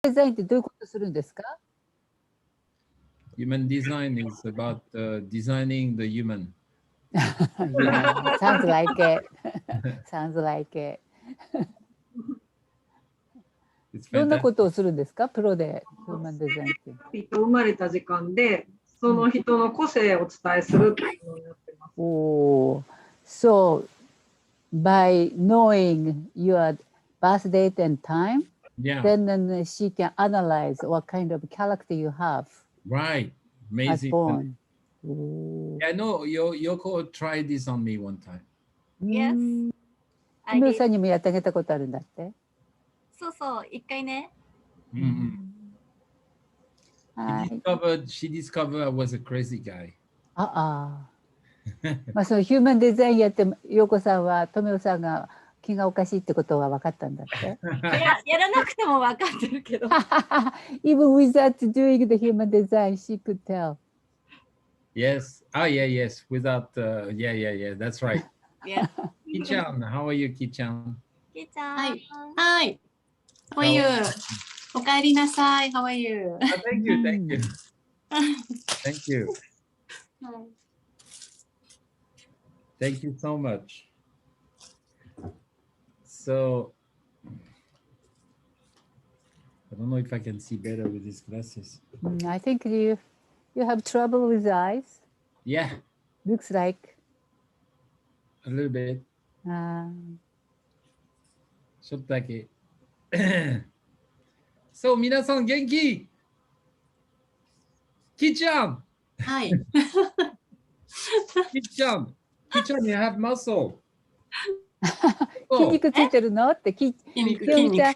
デザインってどういうことするんですか？ Human design is about designing the human. Yeah, sounds like it. Sounds like it. どんなことをするんですか？プロでヒューマンデザインって。生まれた時間でその人の個性をお伝えするっていうのをやってます。Oh, so by knowing your birth date and time, Yeah. then she can analyze what kind of character you have Right. as Amazing. born. Oh. Yeah, no, Yoko tried this on me one time. Yes. トミオさんにもやってあげたことあるんだって。そうそう、一回ね。はい。She discovered I was a crazy guy. まあそのヒューマンデザインやって、ヨコさんはトミオさんが気がおかしいってことは分かったんだって。やらなくても分かってるけど。Even without doing the human design, she could tell. Yes. Oh, yeah, yes. Without, yeah. That's right. Yeah. Ki-chan, how are you, Ki-chan? きーちゃん。はい。はい。How are you? おかえりなさい。How are you? Thank you, thank you. Thank you. Thank you so much. So, I don't know if I can see better with these glasses. I think you have trouble with the eyes. Yeah, Looks like. a little bit. ちょっとだけ。そう、皆さん元気？きちゃん、はい。きちゃん、you have muscle. 筋肉ついてるのってひよみちゃん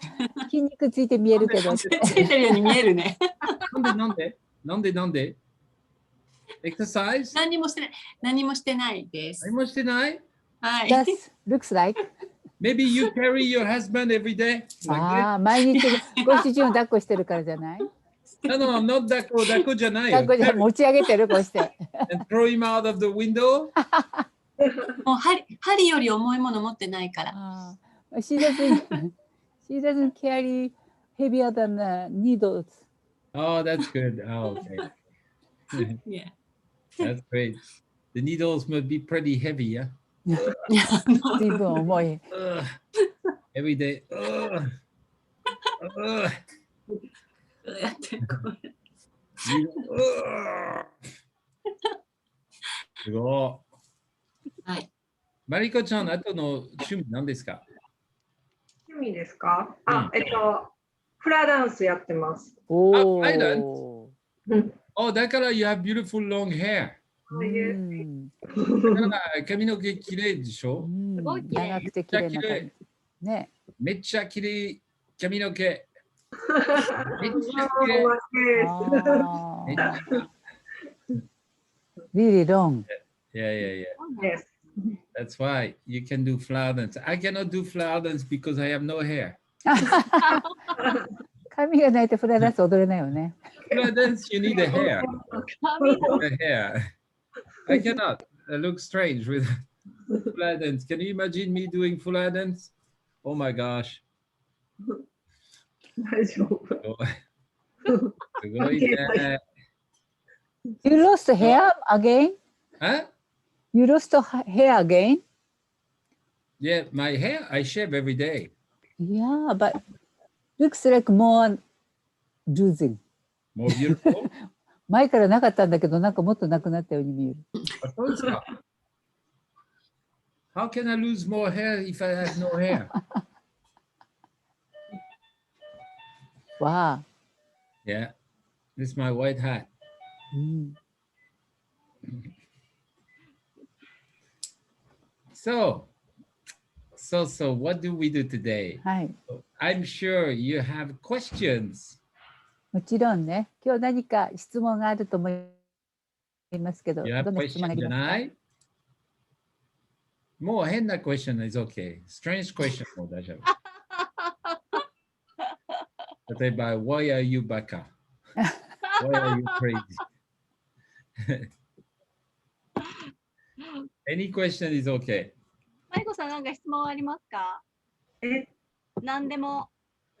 筋肉ついて見えるけどついてるように見えるね。なんでエクササイズ？何もしてないです。何もしてない？はい。Just looks like. Maybe you carry your husband every day? 毎日ご主人を抱っこしてるからじゃない？ No, not 抱っこじゃないよ。抱っこじゃ持ち上げてるこうして。And throw him out of the window? もう針より重いもの持ってないから。She doesn't carry heavier than needles. Oh, that's good. Oh, okay. Yeah. That's great. The needles must be pretty heavy, yeah? 随分重い。Every day. やってるこれ。すごい。はい。マリコちゃん、あとの趣味何ですか？趣味ですか？フラダンスやってます。おフラダンお。Oh, だから you have beautiful long hair. だから髪の毛綺麗でしょ？すごい綺麗。長くて綺麗な髪。ね。めっちゃ綺麗髪の毛。めっちゃ綺麗。Really long. Yeah. Yes. That's why you can do flower dance. I cannot do flower dance because I have no hair. 髪がないとフラダンス踊れないよね。Flower dance, you need a hair. 髪の A hair. I cannot. I look strange with flower dance. Can you imagine me doing flower dance? Oh my gosh. 大丈夫。すごいね。You lost hair again? Huh? You lost hair again? Yeah, my hair, I shave every day. Yeah, but looks like more losing. More beautiful? 前からなかったんだけど、なんかもっとなくなったように見える。あ、そうですか。How can I lose more hair if I have no hair? わあ。Yeah, this is my white hat. So, what do we do today? はい。 I'm sure you have questions. もちろんね、今日何か質問があると思いますけど、 You have どんな質問があ questions じゃりますか？ない？もう変な question is okay. Strange question も大丈夫。例えば、Why are you バカ？ Why are you crazy? Any question is okay. マリコさん、なんか質問ありますか？何でも。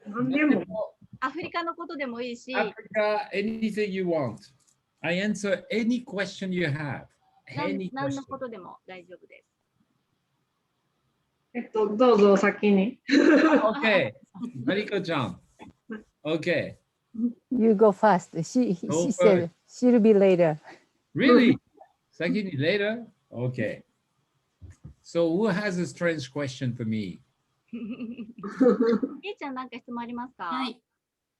何でも。アフリカのことでもいいし、Africa, anything you want. I answer any question you have. 何 Any の question. ことでも大丈夫です。どうぞ先に。Okay. Mariko-chan. Okay. You go first. She Go said she'll be later. Really? Sakini later? Okay. So who has a strange question for me? けいちゃんなんか質問ありますか？はい。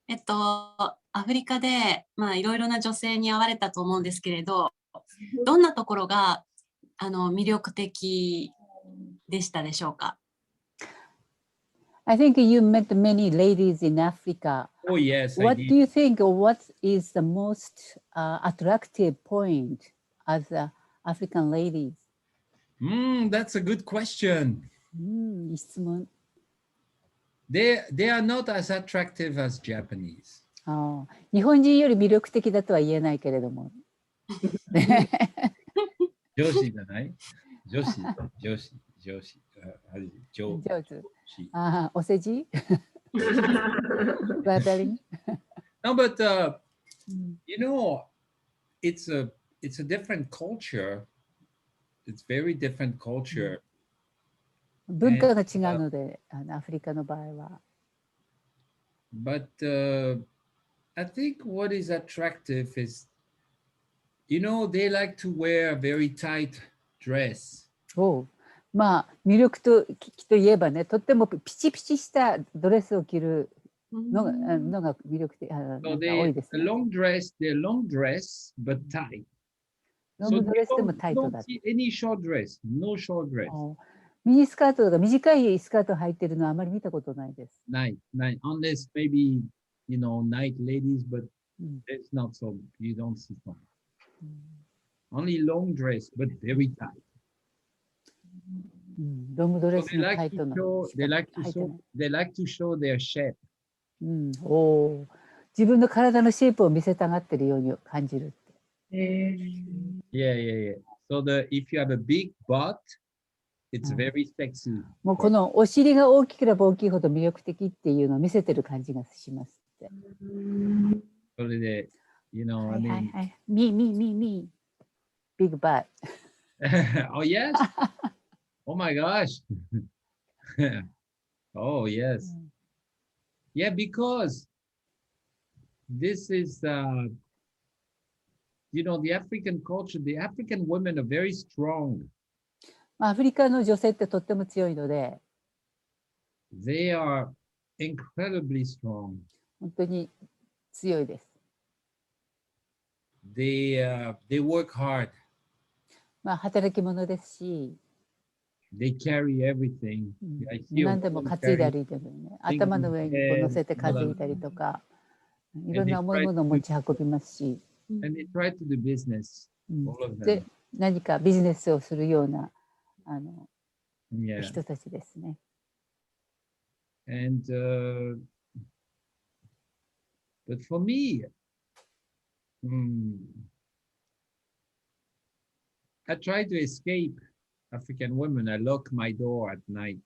アフリカで、いろいろな女性に会われたと思うんですけれど、どんなところが魅力的でしたでしょうか？ I think you met many ladies in Africa. Oh, yes, I What did. do you think? What is the most attractive point as African ladies? That's a good question. いい質問。They are not as attractive as Japanese. 日本人より魅力的だとは言えないけれども。上司じゃない上司。上手。お世辞Flattering? No, but you know, it's a different culture. It's very different culture. 文化が違うので、アフリカの場合は。But I think what is attractive is, you know, they like to wear a very tight dress. 魅力といえばね、とってもピチピチしたドレスを着るのが魅力的、So 多いですね。they're long dress, but tight. ロングドレスでもタイト don't だ。see any short dress, no short dress. ミニスカートとか短いスカート履いてるのはあまり見たことないです。Night, unless maybe, you know, night ladies, but it's not so, you don't see some. Only long dress, but very tight. ロングドレ So スのタイトな。they like to show their shape. 自分の体のシェイプを見せたがってるように感じるって。Yeah. So if you have a big butt, it's very sexy. もうこのお尻が大きければ大きいほど魅力的っていうのを見せてる感じがしますって。それで、you know, I mean, me, big butt. Oh yes. Oh my gosh. Oh yes. Yeah, because this is, you know, the African culture, the African women are very strong. アフリカの女性ってとっても強いので、They are incredibly strong. 本当に強いです。They work hard. 働き者ですし、They carry everything. 何でも担いで歩いてるね。頭の上に乗せて担いだりとか、いろんな重いものを持ち運びますし、And they try to do business. All of で them. 何かビジネスをするようなYeah. 人たちですね。And but for me, I try to escape African women. I lock my door at night,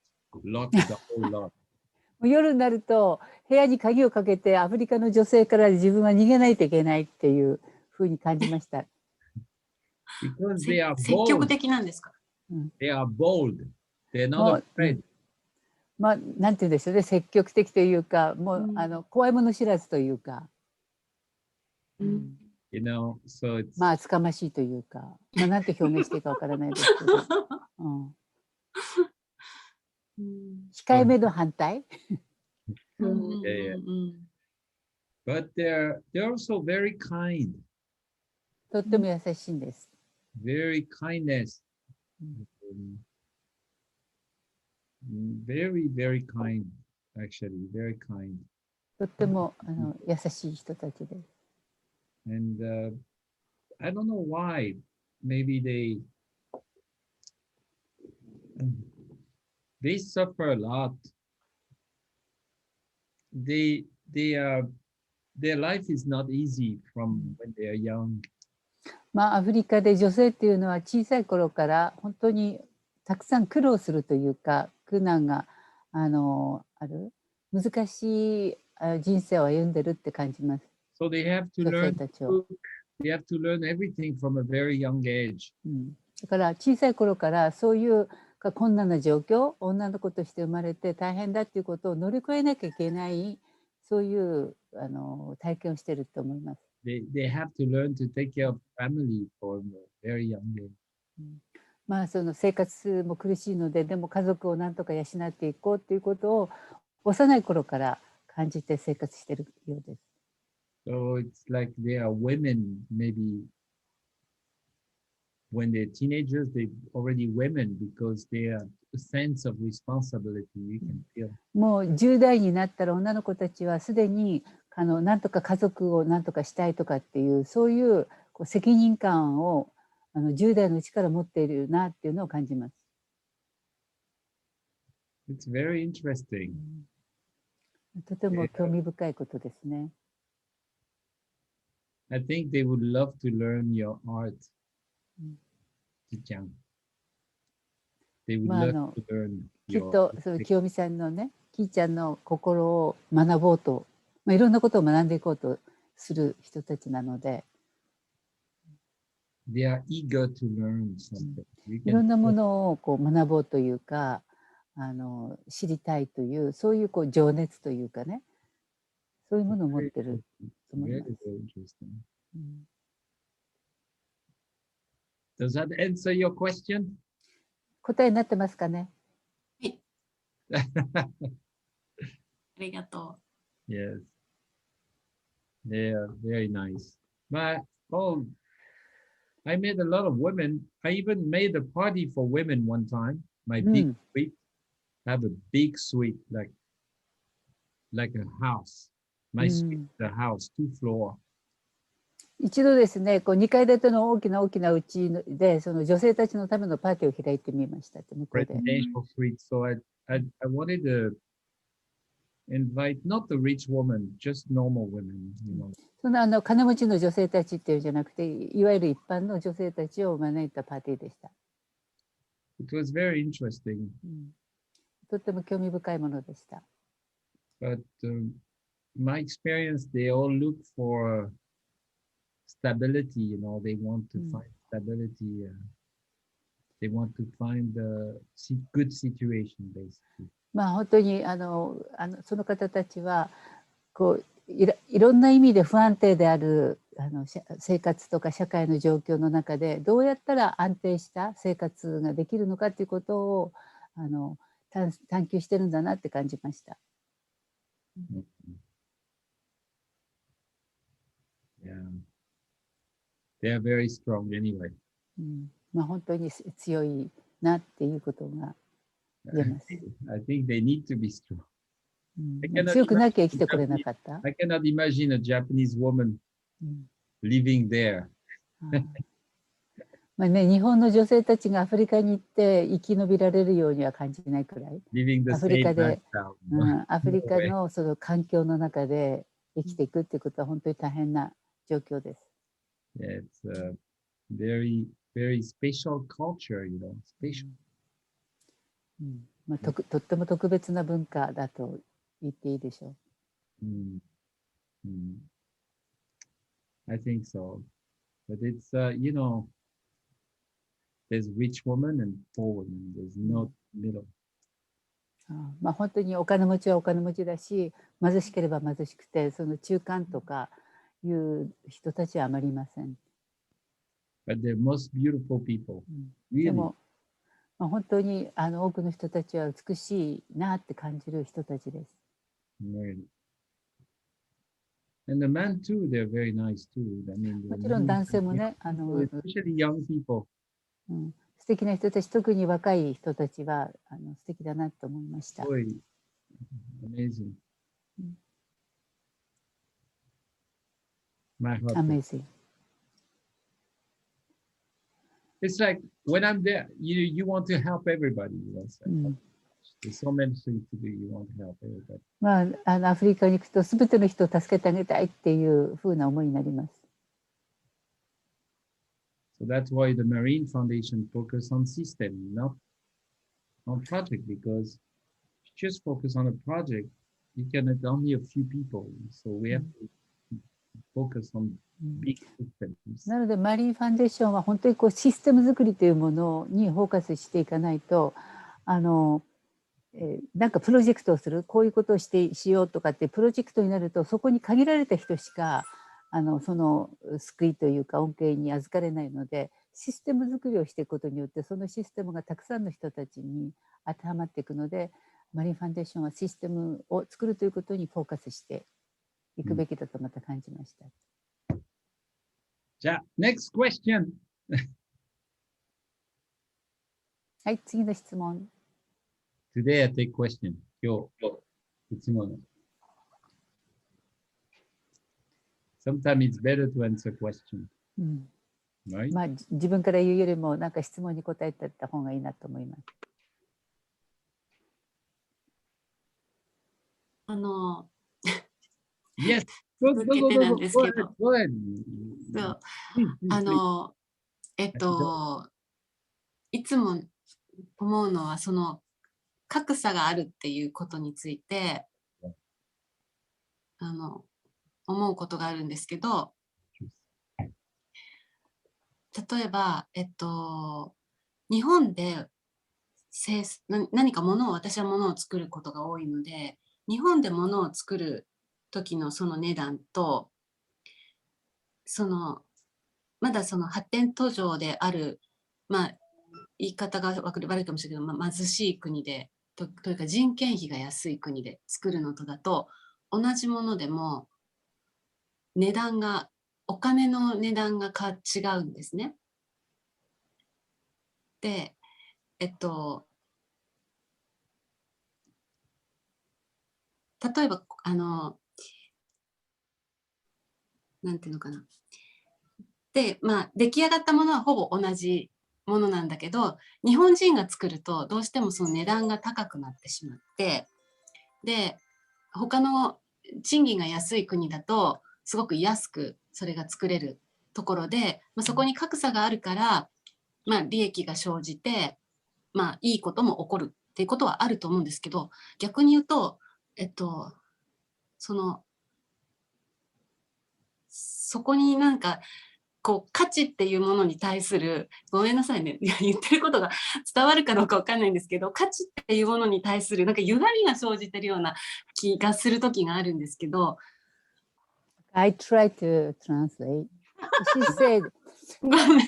lock the whole lot. 夜になると部屋に鍵をかけてアフリカの女性から自分は逃げないといけないっていうふうに感じました。Because they are 積極 bold. 的なんですか？ They are bold. They're not afraid. なんて言うんでしょうね、積極的というか、もう怖いもの知らずというか、You know, so it's 厚かましいというか、なんて表現していいかわからないですけど、控えめの反対。But they're also very kind. とっても優しいんです。Very kindness. Very, very kind. Actually, very kind. とっても優しい人たちです。And I don't know why. Maybe they suffer a lot. Their life is not easy from when they are young. アフリカで女性っていうのは小さい頃から本当にたくさん苦労するというか苦難がある難しい人生を歩んでるって感じます。 So they have to 女性 learn たちは。 to, they have to learn everything from a very young age. だから小さい頃からそういう困難な状況、女の子として生まれて大変だっていうことを乗り越えなきゃいけない、そういう体験をしてると思います。They have to learn to take care of family from a very young age. まあその生活も苦しいので、でも家族をなんとか養っていこうっていうことを幼い頃から感じて生活してるようです。So it's like they are women, maybe when they're teenagers, they're already women because they have a sense of responsibility you can feel. もう10代になったら女の子たちはすでになんとか家族をなんとかしたいとかっていうそういう責任感を10代のうちから持っているなっていうのを感じます。It's very interesting. とても興味深いことですね。I think they would love to learn your art, Ji-chan. They would まあ love to learn きっ your とその清美さんのね、きーちゃんの心を学ぼうと、いろんなことを学んでいこうとする人たちなので、 They are eager to learn something. You いろ can んなものを学ぼうというか知りたいというそういう情熱というかね、そういうものを持ってると思い very, ます。 very interesting. Does that answer your question? 答えになってますかね。ありがと Yes. They are very nice. But I met a lot of women. I even made a party for women one time. My big suite. I have a big suite, like a house. My suite, the house, 2 floor. 一度ですね、2階建ての大きなうちでその女性たちのためのパーティーを開いてみましたって向こうで。 Residential suite. So I wanted to invite not the rich woman, just normal women, you know. その金持ちの女性たちっていうんじゃなくて、いわゆる一般の女性たちを招いたパーティーでした。 It was very interesting. とっても興味深いものでした。 But my experience, they all look for stability, you know, they want to find stability. They want to find a good situation, basically. まあ本当にその方たちはいろんな意味で不安定である生活とか社会の状況の中でどうやったら安定した生活ができるのかということを探求してるんだなって感じました。 Yeah. They are very strong anyway. まあ本当に強いなっていうことが言えます。 I think they need to be strong. 強くなきゃ生きてこれなかった。 I cannot imagine a Japanese woman living there. まあね、日本の女性たちがアフリカに行って生き延びられるようには感じないくらい、 Living the アフリカ same で、 lifestyle. アフリカのその環境の中で生きていくっていうことは本当に大変な状況です。 Yeah, it's a very, very special culture, you know, special. まあ、とっても特別な文化だと言っていいでしょう。I think so. But it's, you know, there's rich woman and poor woman. There's no middle. まあ本当にお金持ちはお金持ちだし、貧しければ貧しくて、その中間とかいう人たちはあまりいません。 But they're most beautiful people. で Really. も、まあ、本当に多くの人たちは美しいなって感じる人たちです。 Really. And the men too, they're very nice too. I mean, もちろん男性もね、 especially young people. 素敵な人たち、特に若い人たちは素敵だなと思いました。 Boy, amazing. My heart. Amazing. It's like when I'm there, you want to help everybody. You know, so there's so many things to do. You want to help everybody. まあ、アフリカに行くと全ての人を助けてあげたいっていうふうな思いになります。 So that's why the Marine Foundation focus on system, not on project, because if you just focus on a project, you can it's only a few people, so we have to focus on big systems. なのでマリンファンデーションは本当にこうシステム作りというものにフォーカスしていかないと、なんかプロジェクトをする、こういうことをしようとかってプロジェクトになると、そこに限られた人しかその救いというか恩恵に預かれないので、システム作りをしていくことによって、そのシステムがたくさんの人たちに当てはまっていくので、マリンファンデーションはシステムを作るということにフォーカスしていくべきだとまた感じました。じゃあ、next question. はい、次の質問。Today I take question. 今日、質問。Sometimes it's better to answer question. right? まあ自分から言うよりもなんか質問に答えていった方がいいなと思います。Yes. 続けてなんですけど。 Go ahead. そうplease. いつも思うのはその格差があるっていうことについて思うことがあるんですけど、例えば、日本で何か私は物を作ることが多いので、日本で物を作る時のその値段と、まだその発展途上である、まあ言い方が悪いかもしれないけど、貧しい国でというか人件費が安い国で作るのとだと、同じものでも値段が、お金の値段が違うんですね。で、例えばなんていうのかな。で、まあ出来上がったものはほぼ同じものなんだけど、日本人が作るとどうしてもその値段が高くなってしまって、で他の賃金が安い国だとすごく安くそれが作れるところで、まあ、そこに格差があるから、まあ、利益が生じて、まあ、いいことも起こるっていうことはあると思うんですけど、逆に言うと、そこになんかこう価値っていうものに対する、ごめんなさいね、言ってることが伝わるかどうかわかんないんですけど、価値っていうものに対するなんか歪みが生じてるような気がする時があるんですけど。I try to translate. She said,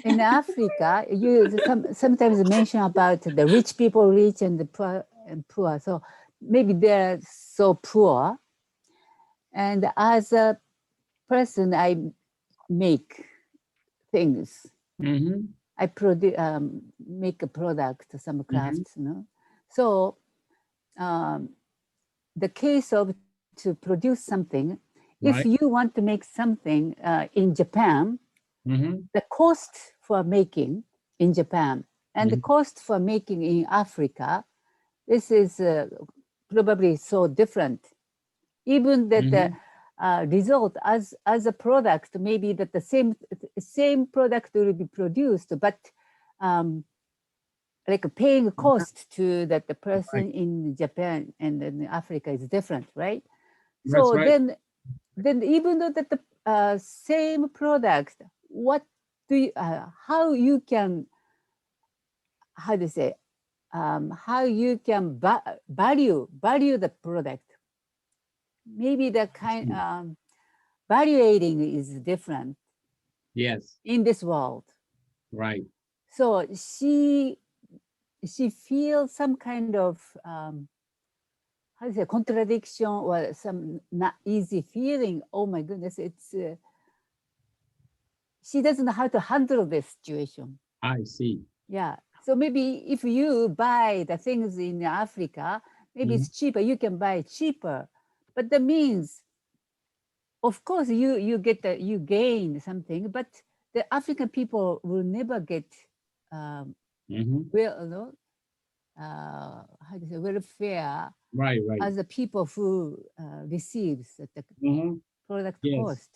in Africa, you sometimes mention about the rich people rich and the poor. So maybe they're so poor. And as a person, I make things. I make a product, some crafts. No? So the case of to produce something, if you want to make something in Japan, the cost for making in Japan and the cost for making in Africa, this is probably so different. Even that the result as a product, maybe that the same product will be produced, but like paying cost to that the person in Japan and in Africa is different, right? So then even though that the same product, what do you, how you can, how to say, how you can value the product. Maybe the kind valuating is different. Yes. In this world. Right. So she feels some kind of how to say contradiction or some not easy feeling. Oh my goodness, it's she doesn't know how to handle this situation. I see. Yeah. So maybe if you buy the things in Africa, maybe it's cheaper. You can buy cheaper, but that means, of course, you gain something, but the African people will never get how to say welfare right as the people who receives the product cost.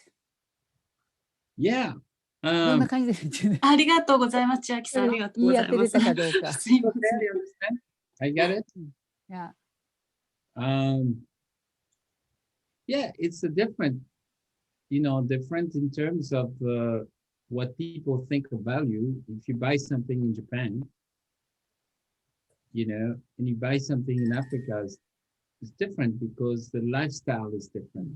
Yeah. こんな感じですね。ありがとうございます。千秋さん、ありがとうございます。言い当てれたかどうか。すいません。I get it. Yeah. Yeah, it's a different, different in terms of what people think of value. If you buy something in Japan, and you buy something in Africa, it's different because the lifestyle is different.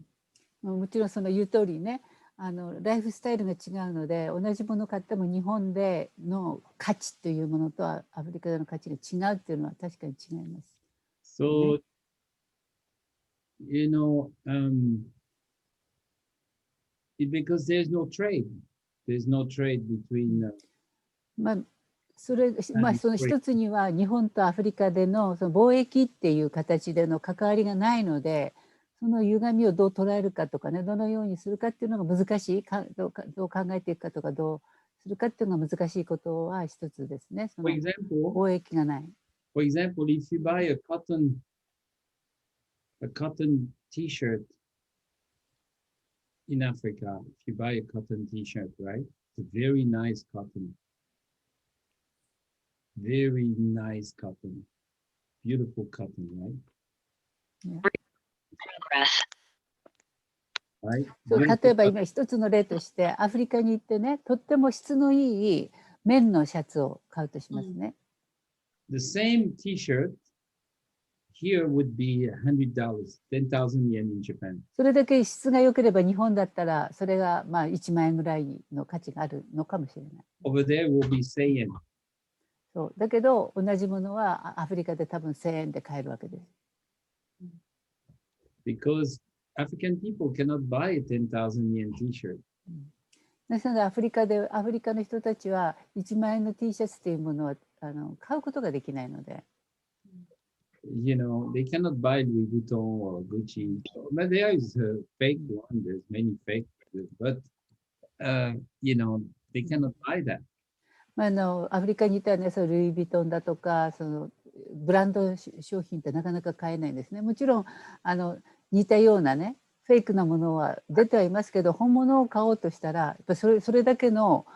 もちろんその言う通りね、ライフスタイルが違うので、同じものを買っても日本での価値というものとはアフリカでの価値が違うっていうのは確かに違います。So, because there's no trade. There's no trade between. その一つには日本とアフリカでのその貿易っていう形での関わりがないので、その歪みをどう捉えるかとかね、どのようにするかっていうのが難しい、どう考えていくかとか、どうするかっていうのが難しいことは一つですね。その貿易がない。For example, if you buy a cotton T-shirt in Africa, if you buy a cotton T-shirt, right? It's a very nice cotton. Very nice cotton. Beautiful cotton, right? Yeah. Right? そう例えば今一つの例としてアフリカに行ってね、とっても質のいい綿のシャツを買うとしますね。The same T-shirt here would be $100, 10,000 yen in Japan. それだけ質が良ければ日本だったらそれがまあ1万円ぐらいの価値があるのかもしれない。Over there will be 1000 yen. そうだけど同じものはアフリカで多分1000円で買えるわけです。Because African people cannot buy a 10,000 yen T-shirt. なのでアフリカの人たちは1万円の T シャツというものは買うことができないので。They cannot buy Louis Vuitton or Gucci. But there is a fake one. There's many fake, but they cannot buy that. アフリカにいたらね、ルイ・ヴィトンだとかそのブランド商品ってなかなか買えないんですね。もちろん似たようなねフェイクなものは出てはいますけど、本物を買おうとしたらやっぱそれだけの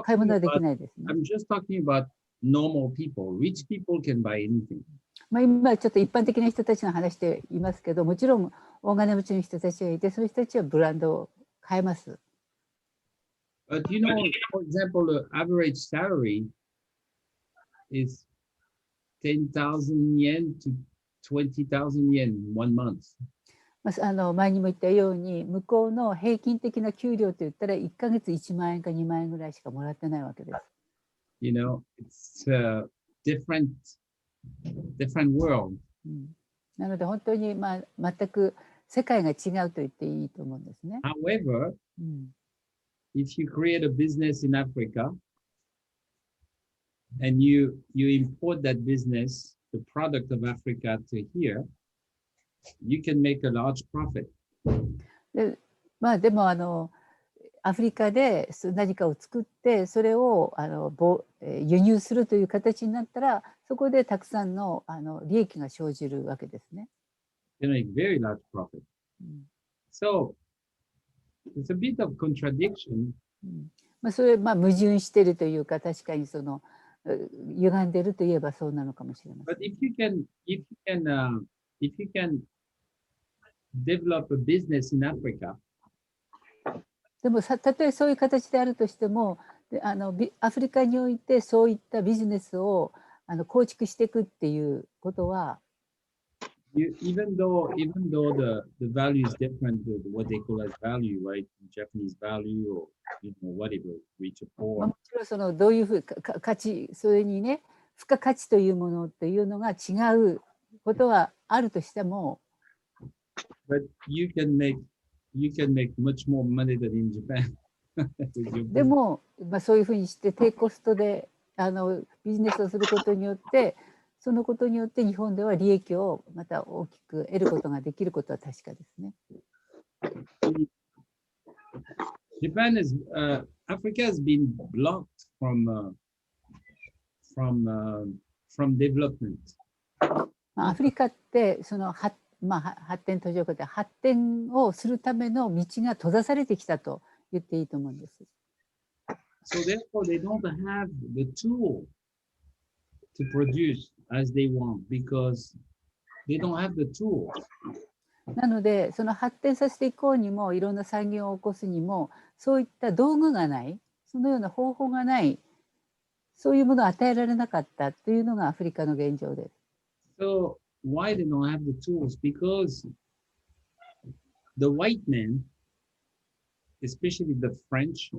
買い物はできないですね。I'm just talking about normal people. Rich people can buy anything. 今ちょっと一般的な人たちの話でいますけど、もちろん大金持ちの人たちがいて、そういう人たちはブランドを買えます。But for example, the average salary is 10,000 yen to 20,000 yen one month. 前にも言ったように、向こうの平均的な給料といったら1ヶ月1万円か2万円ぐらいしかもらってないわけです。It's a different world. なので本当に全く世界が違うと言っていいと思うんですね。However, if you create a business in Africa and you import that business, the product of Africa to here, you can make a large profit. でもアフリカで何かを作ってそれを輸入するという形になったら、そこでたくさんの利益が生じるわけですね。You make very large profit. So it's a bit of contradiction. それ矛盾しているというか、確かに歪んでいるといえばそうなのかもしれません。But if you can develop a business in Africa. でもたとえそういう形であるとしても、アフリカにおいてそういったビジネスを構築していくっていうことは、even though the value is different, what they call as value, right? Japanese value or whatever, rich or poor. もちろんどういうふう価値、それにね付加価値というものっていうのが違うことはあるとしても、But you can make much more money than in Japan. でも、そういうふうにして低コストでビジネスをすることによって、そのことによって日本では利益をまた大きく得ることができることは確かですね。Africa has been blocked from development. アフリカって発展途上国で発展をするための道が閉ざされてきたと言っていいと思うんです。So therefore they don't have the tool to produce as they want because they don't have the tools. なので、その発展させていこうにも、いろんな産業を起こすにも、そういった道具がない、そのような方法がない、そういうものを与えられなかったというのがアフリカの現状です。So why they don't have the tools? Because the white men, especially the French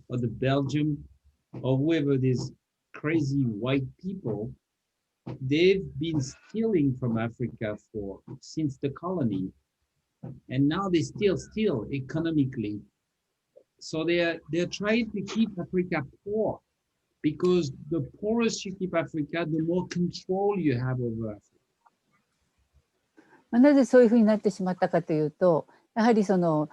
or the Belgium or whoever these crazy white people, they've been stealing from Africa since the colony, and now they still steal economically. So they're trying to keep Africa poor, because the poorest you keep Africa, the more control you have over Africa. なぜそういうふうになってしまったかというと、やはりその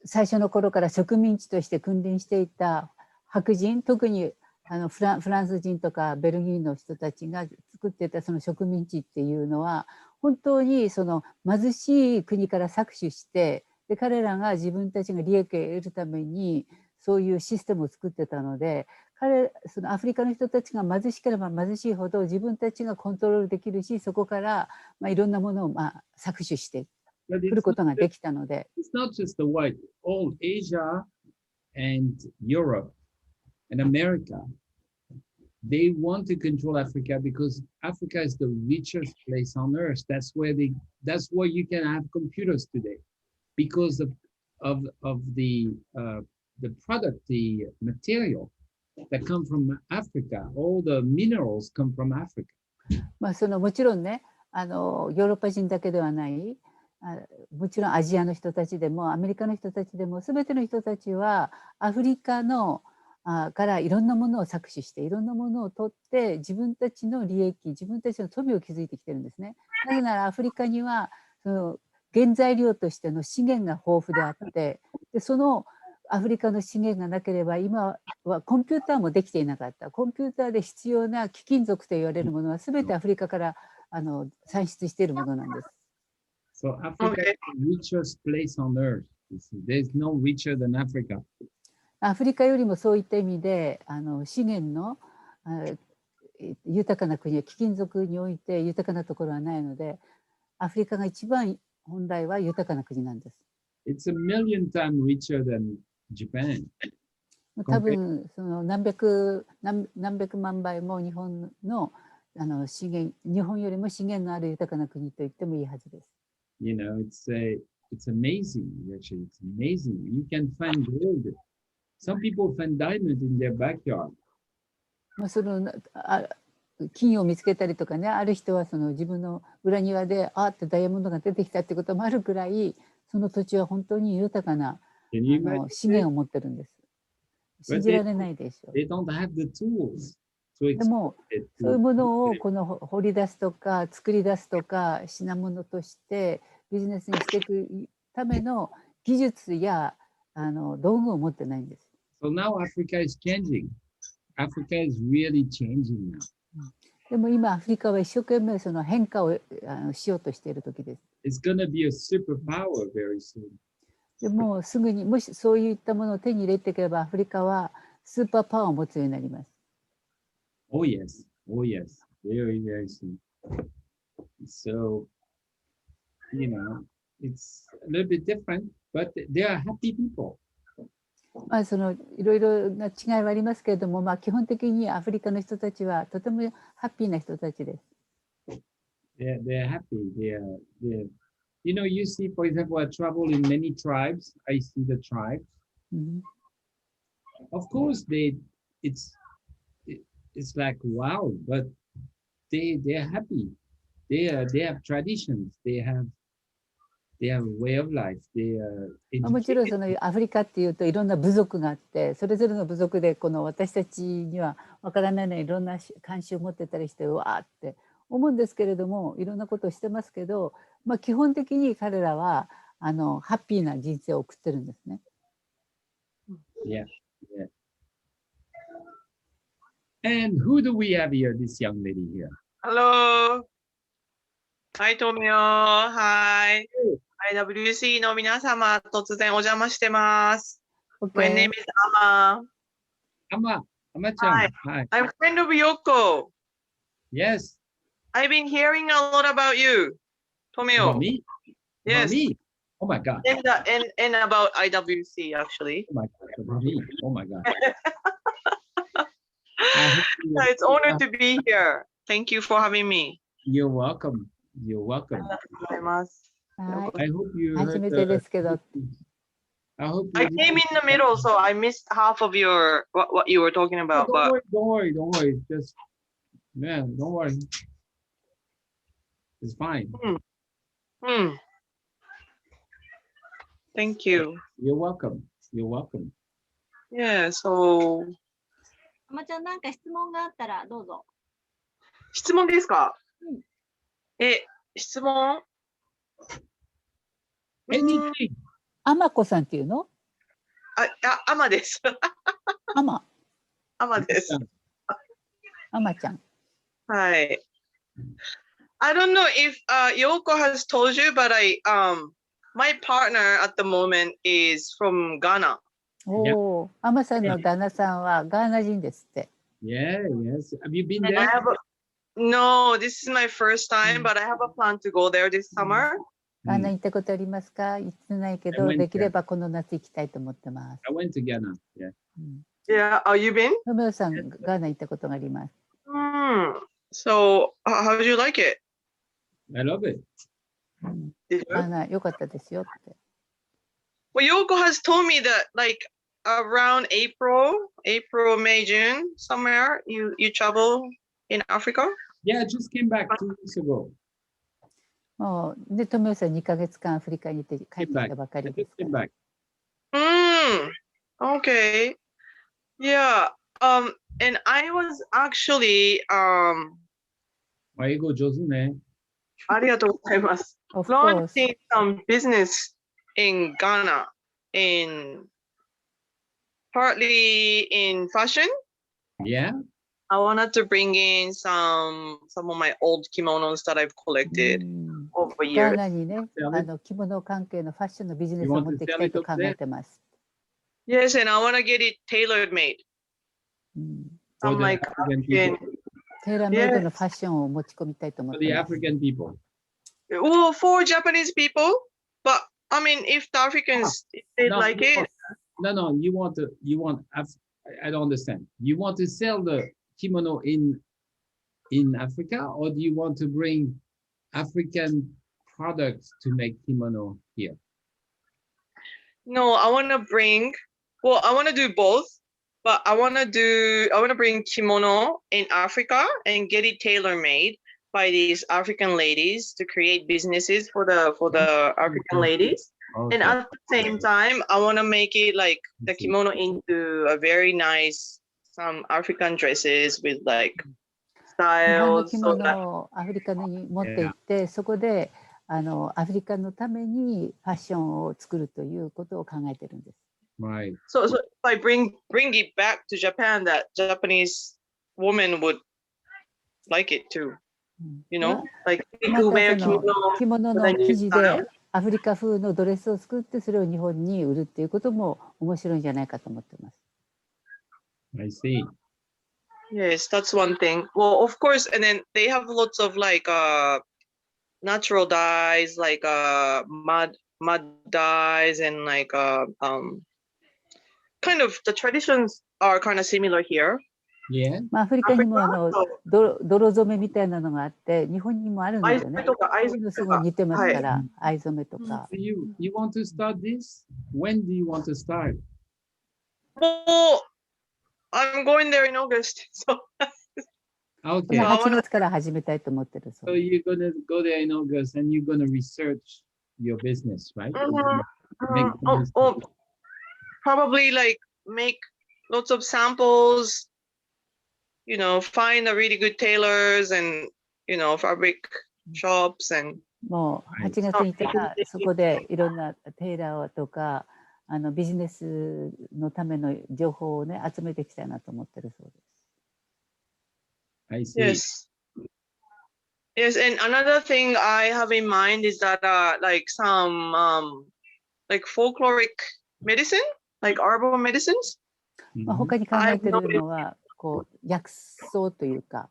最初の頃から植民地として君臨していた白人、特にフランス人とかベルギーの人たちが作っていたその植民地っていうのは、本当にその貧しい国から搾取して、で彼らが自分たちが利益を得るためにそういうシステムを作ってたので、そのアフリカの人たちが貧しければ貧しいほど自分たちがコントロールできるし、そこからいろんなものを搾取してくることができたので。It's not just the white, all Asia and Europe and America, they want to control Africa because Africa is the richest place on earth. That's where you can have computers today, because of the product, the material that come from Africa. All the minerals come from Africa. もちろんね、ヨーロッパ人だけではない、もちろんアジアの人たちでもアメリカの人たちでも、全ての人たちはアフリカのからいろんなものを搾取して、いろんなものを取って自分たちの利益、自分たちの富を築いてきてるんですね。なぜならアフリカにはその原材料としての資源が豊富であって、でそのアフリカの資源がなければ今はコンピューターもできていなかった。コンピューターで必要な貴金属と言われるものは全てアフリカから産出しているものなんです。So Africa is the richest place on earth. There's no richer than Africa. アフリカよりもそういった意味で資源の豊かな国は貴金属において豊かなところはないので、アフリカが一番本来は豊かな国なんです。It's a million times richer than Japan. 多分その何百万倍も日本の資源、日本よりも資源のある豊かな国と言ってもいいはずです。You know, it's amazing. Actually, it's amazing. You can find gold. Some people find diamond in their backyard. その金を見つけたりとかね、ある人はその自分の裏庭でってダイヤモンドが出てきたってこともあるくらい、その土地は本当に豊かな資源を持ってるんです。信じられないでしょう。They don't have the tools. でもそういうものを掘り出すとか作り出すとか品物としてビジネスにしていくための技術や道具を持ってないんです。So now Africa is changing. Africa is really changing now. でも今アフリカは一生懸命その変化をしようとしている時です。It's gonna be a superpower very soon. でもすぐにもしそういったものを手に入れていけばアフリカはスーパーパワーを持つようになります。Oh yes, very, very soon. So, you know, it's a little bit different, but they are happy people. そのいろいろな違いはありますけれども、基本的にアフリカの人たちはとてもハッピーな人たちです。They're happy. You know, you see, for example, I travel in many tribes. I see the tribes. Of course, it's like wow, but they're happy. They have traditions. They have a way of life. もちろんそのアフリカっていうといろんな部族があって、それぞれの部族でこの私たちにはわからないのにいろんな慣習を持ってたりしてわーって思うんですけれども、いろんなことをしてますけど、基本的に彼らはハッピーな人生を送ってるんですね。Yeah. And who do we have here? This young lady here. Hello. Hi, Tomio. Hi. IWC の皆様、突然お邪魔してます。My name is Amma. Amma-chan. Hi. I'm a friend of Yoko. Yes. I've been hearing a lot about you. Tomio. me? Yes. About me? Oh my God. And about IWC actually. Oh my God. About me. Oh my God. I hope you- It's an honor to be here. Thank you for having me. You're welcome. You're welcome. ありがとうございます。はい I hope you 初 heard めてですけど I hope I you came in the middle, so I missed half of your what you were talking Oh, about. don't But worry, don't worry, don't worry. Just man, don't worry. It's fine. hmm. Thank you. You're welcome. You're welcome. Yeah. So あまちゃん、なんか質問があったらどうぞ。質問ですかうん？質問 Anything. あまこさんっていうの？アマです。あま、アマです。あまちゃん。はい。I don't know if Yoko has told you, but my partner at the moment is from Ghana. おお、あまさんの旦那さんはガーナ人ですって。Yeah, yes. Have you been And I there? have no, this is my first time, but I have a plan to go there this summer. ガーナに行ったことありますか？行ってないけど、 I went できればこの夏行きたいと思ってます。I went to Ghana. Yeah. Yeah, you been? のめおさん、ガーナ行ったことがあります。So, how did you like it? I love it. Did you? ガーナ良かったですよって。Well, Yoko has told me that like around April, May, June, somewhere you travel in Africa. Yeah, I just came back 2 weeks ago. もうで、とめおさん2ヶ月間アフリカに行って帰ってきたばか I り just ですか came ら。 back. Okay. Yeah. And I was actually 英語上手ね。ありがとうございます。Of course. launching some business in Ghana partly in fashion. Yeah. I wanted to bring in some of my old kimonos that I've う collected ん over ガー years. ナにね、 Sell it. 着物関係のファッションのビジネスを持っていきたいと考えてます。 Yes, and I want to get it tailor made. うん For I'm the like African African. people. テーラーメイドのファッションを持ち込みたいと思っ For て the ます。 African people. Well, for Japanese people, but I mean, if the Africans if they No, like it, no, I don't understand. You want to sell the kimono in Africa, or do you want to bring African products to make kimono here? no, I want to bring. Well, I want to do both, but I want to bring kimono in Africa and get it tailor made by these African ladies to create businesses for the African ladies. Okay. And at the same time, I want to make it like the kimono into a very nice some African dresses with like 日本の styles. 着 So 物 that をアフリカに持って行って、そこでアフリカのためにファッションを作るということを考えてるんです。 Right. so if I bring it back to Japan, that Japanese woman would like it too. うん You know, like ま who た wear その kimono. 着物の生地でアフリカ風のドレスを作ってそれを日本に売るっていうことも面白いんじゃないかと思ってます。 I see. Yes, that's one thing. Well, of course, and then they have lots of like natural dyes, like mud dyes, and like kind of the traditions are kind of similar here. Yeah. まあ、アフリカにも泥染めみたいなのがあって日本にもあるんですよね。すごい似てますから藍染めとか。 So you want to start this? When do you want to start? Well, I'm going there in August, so Okay. 8月から始めたいと思ってるそ So う。 you're gonna go there in August and you're gonna research your business, right? Make probably like make lots of samples. You know, find a really good tailors and fabric shops and もう8月に行ったらそこでいろんなテーラーとかビジネスのための情報をね集めていきたいなと思ってるそうです。 I see. Yes, and another thing I have in mind is that like some like folkloric medicine, like herbal medicines. まあ、他に考えてるのはこう薬草というか。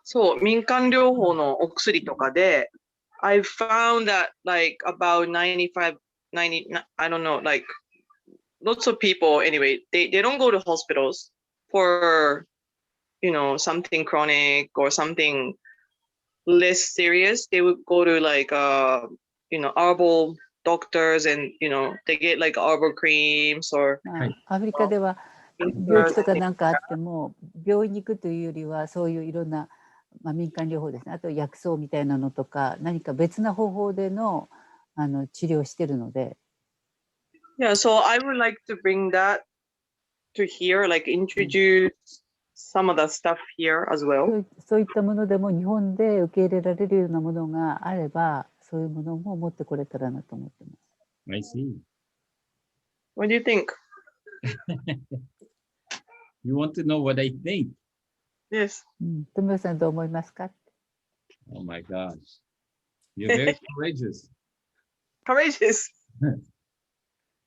そう、民間療法のお薬とかで、I found that like about 95, 90, I don't know, like lots of people anyway, they don't go to hospitals for, something chronic or something less serious. They would go to like, herbal doctors and, they get like herbal creams or. アフリカでは病気とか何かあっても病院に行くというよりはそういういろんな、民間療法ですね、あと薬草みたいなのとか何か別な方法での、治療をしてるので。Yeah, so I would like to bring that to here, like introduce some of the stuff here as well. そういったものでも日本で受け入れられるようなものがあれば、そういうものも持ってこれたらなと思ってます。I see. What do you think? You want to know what I think? Yes. 富岡さんどう思いますか？ Oh my gosh. You're very courageous. Courageous.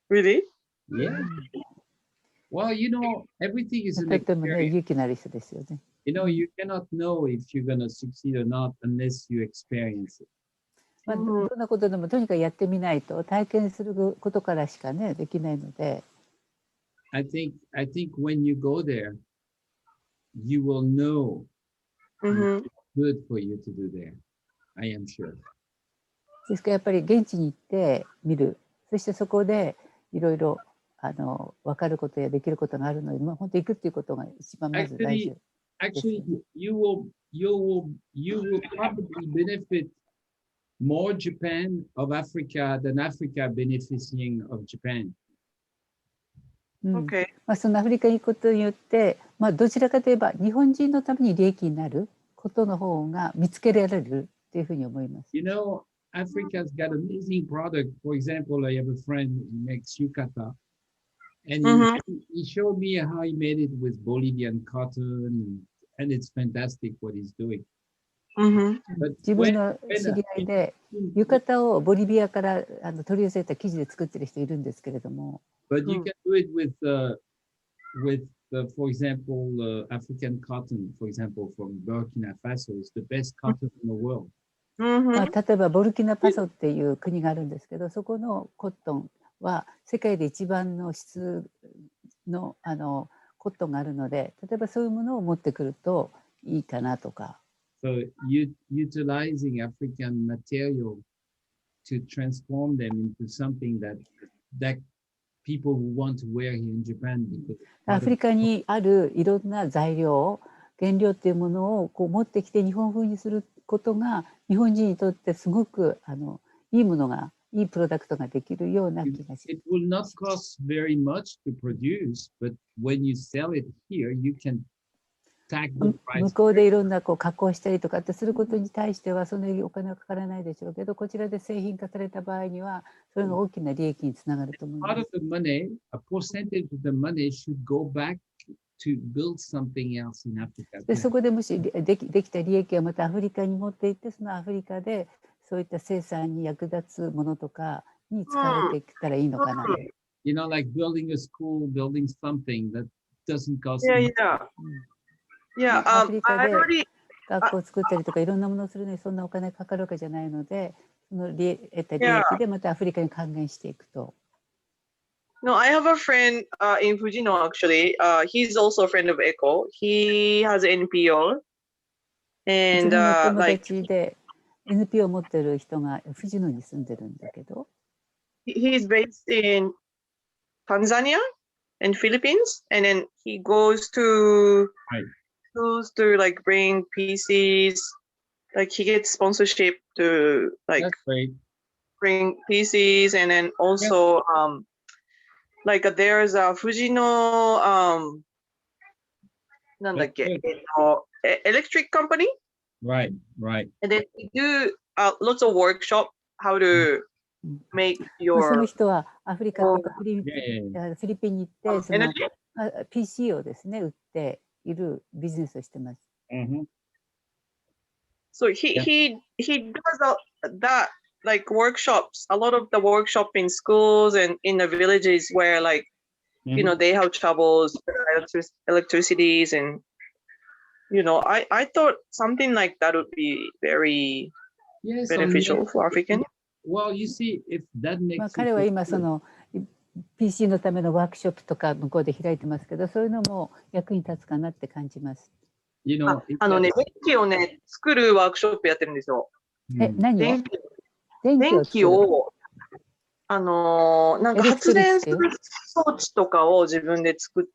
Really? Yeah. Well, everything is an とてもね、 experience. 勇気のある人ですよね。You cannot know if you're going to succeed or not unless you experience it. どんなことでもとにかくやってみないと体験することからしかねできないので。I think when you go there, you will know Mm-hmm. what's good for you to do there. I am sure. ですからやっぱり現地に行って見る、そしてそこでいろいろ分かることやできることがあるので、本当行くっていうことが一番まず大事。Actually, you will probably benefit more Japan of Africa than Africa benefiting of Japan. Okay. そのアフリカに行くことによって、どちらかといえば日本人のために利益になることの方が見つけられるっていうふうに思います。Africa's got amazing product. For example, I have a friend who makes yukata, and he showed me how he made it with Bolivian cotton, and it's fantastic what he's doing. Mm-hmm. But 自分の知り合いで浴衣をボリビアから取り寄せた生地で作ってる人いるんですけれども。But you can do it with for example, African cotton, for example, from Burkina Faso. It's the best cotton in the world. 例えばボルキナファソっていう国があるんですけど、そこのコットンは世界で一番の質のコットンがあるので、例えばそういうものを持ってくるといいかなとか。So utilizing African material to transform them into something that people who want to wear here in Japan. アフリカにあるいろんな材料、原料っていうものを持ってきて日本風にすることが日本人にとってすごくいいものがいいプロダクトができるような気がします。It will not cost very much to produce, but when you sell it here, you can tag the price. 向こうでいろんな加工したりとかってすることに対してはそんなにお金はかからないでしょうけど、こちらで製品化された場合にはそれが大きな利益につながると思います。Part of the money, a percentage of the money should go back to build something else in Africa. でそこでもしできた利益はまたアフリカに持っていって、そのアフリカでそういった生産に役立つものとかに使われてきたらいいのかな。Like building a school, building something that doesn得cost. Yeah. アフリカで学校を作ったりとかいろんなものをするのにそんなお金かかるわけじゃないので、その得た利益でまたアフリカに還元していくと。No, I have a friend in Fujino actually. He's also a friend of Echo. He has NPO. 自分 And の友 like 達で NPO を持ってる人がフジノに住んでるんだけど、 he's based in Tanzania and Philippines, and then he goes to like bring PCs. Like he gets sponsorship to like That's great. bring PCs, and then also like there's a Fujino electric company. Right. And then we do lots of workshop how to make その your 人はアフリカとかフィリピンに行ってその energy. PC をですね売っているビジネスをしてます。So he does that like workshops, a lot of the workshop in schools and in the villages where like they have troubles with electricities, and I thought something like that would be very Yes, beneficial for African? Well, you see, if that makes 彼は今その PC のためのワークショップとか向こうで開いてますけど、そういうのも役に立つかなって感じます。you know, 電気をね、作るワークショップやってるんですよ。何を？電気を、なんか発電する装置とかを自分で作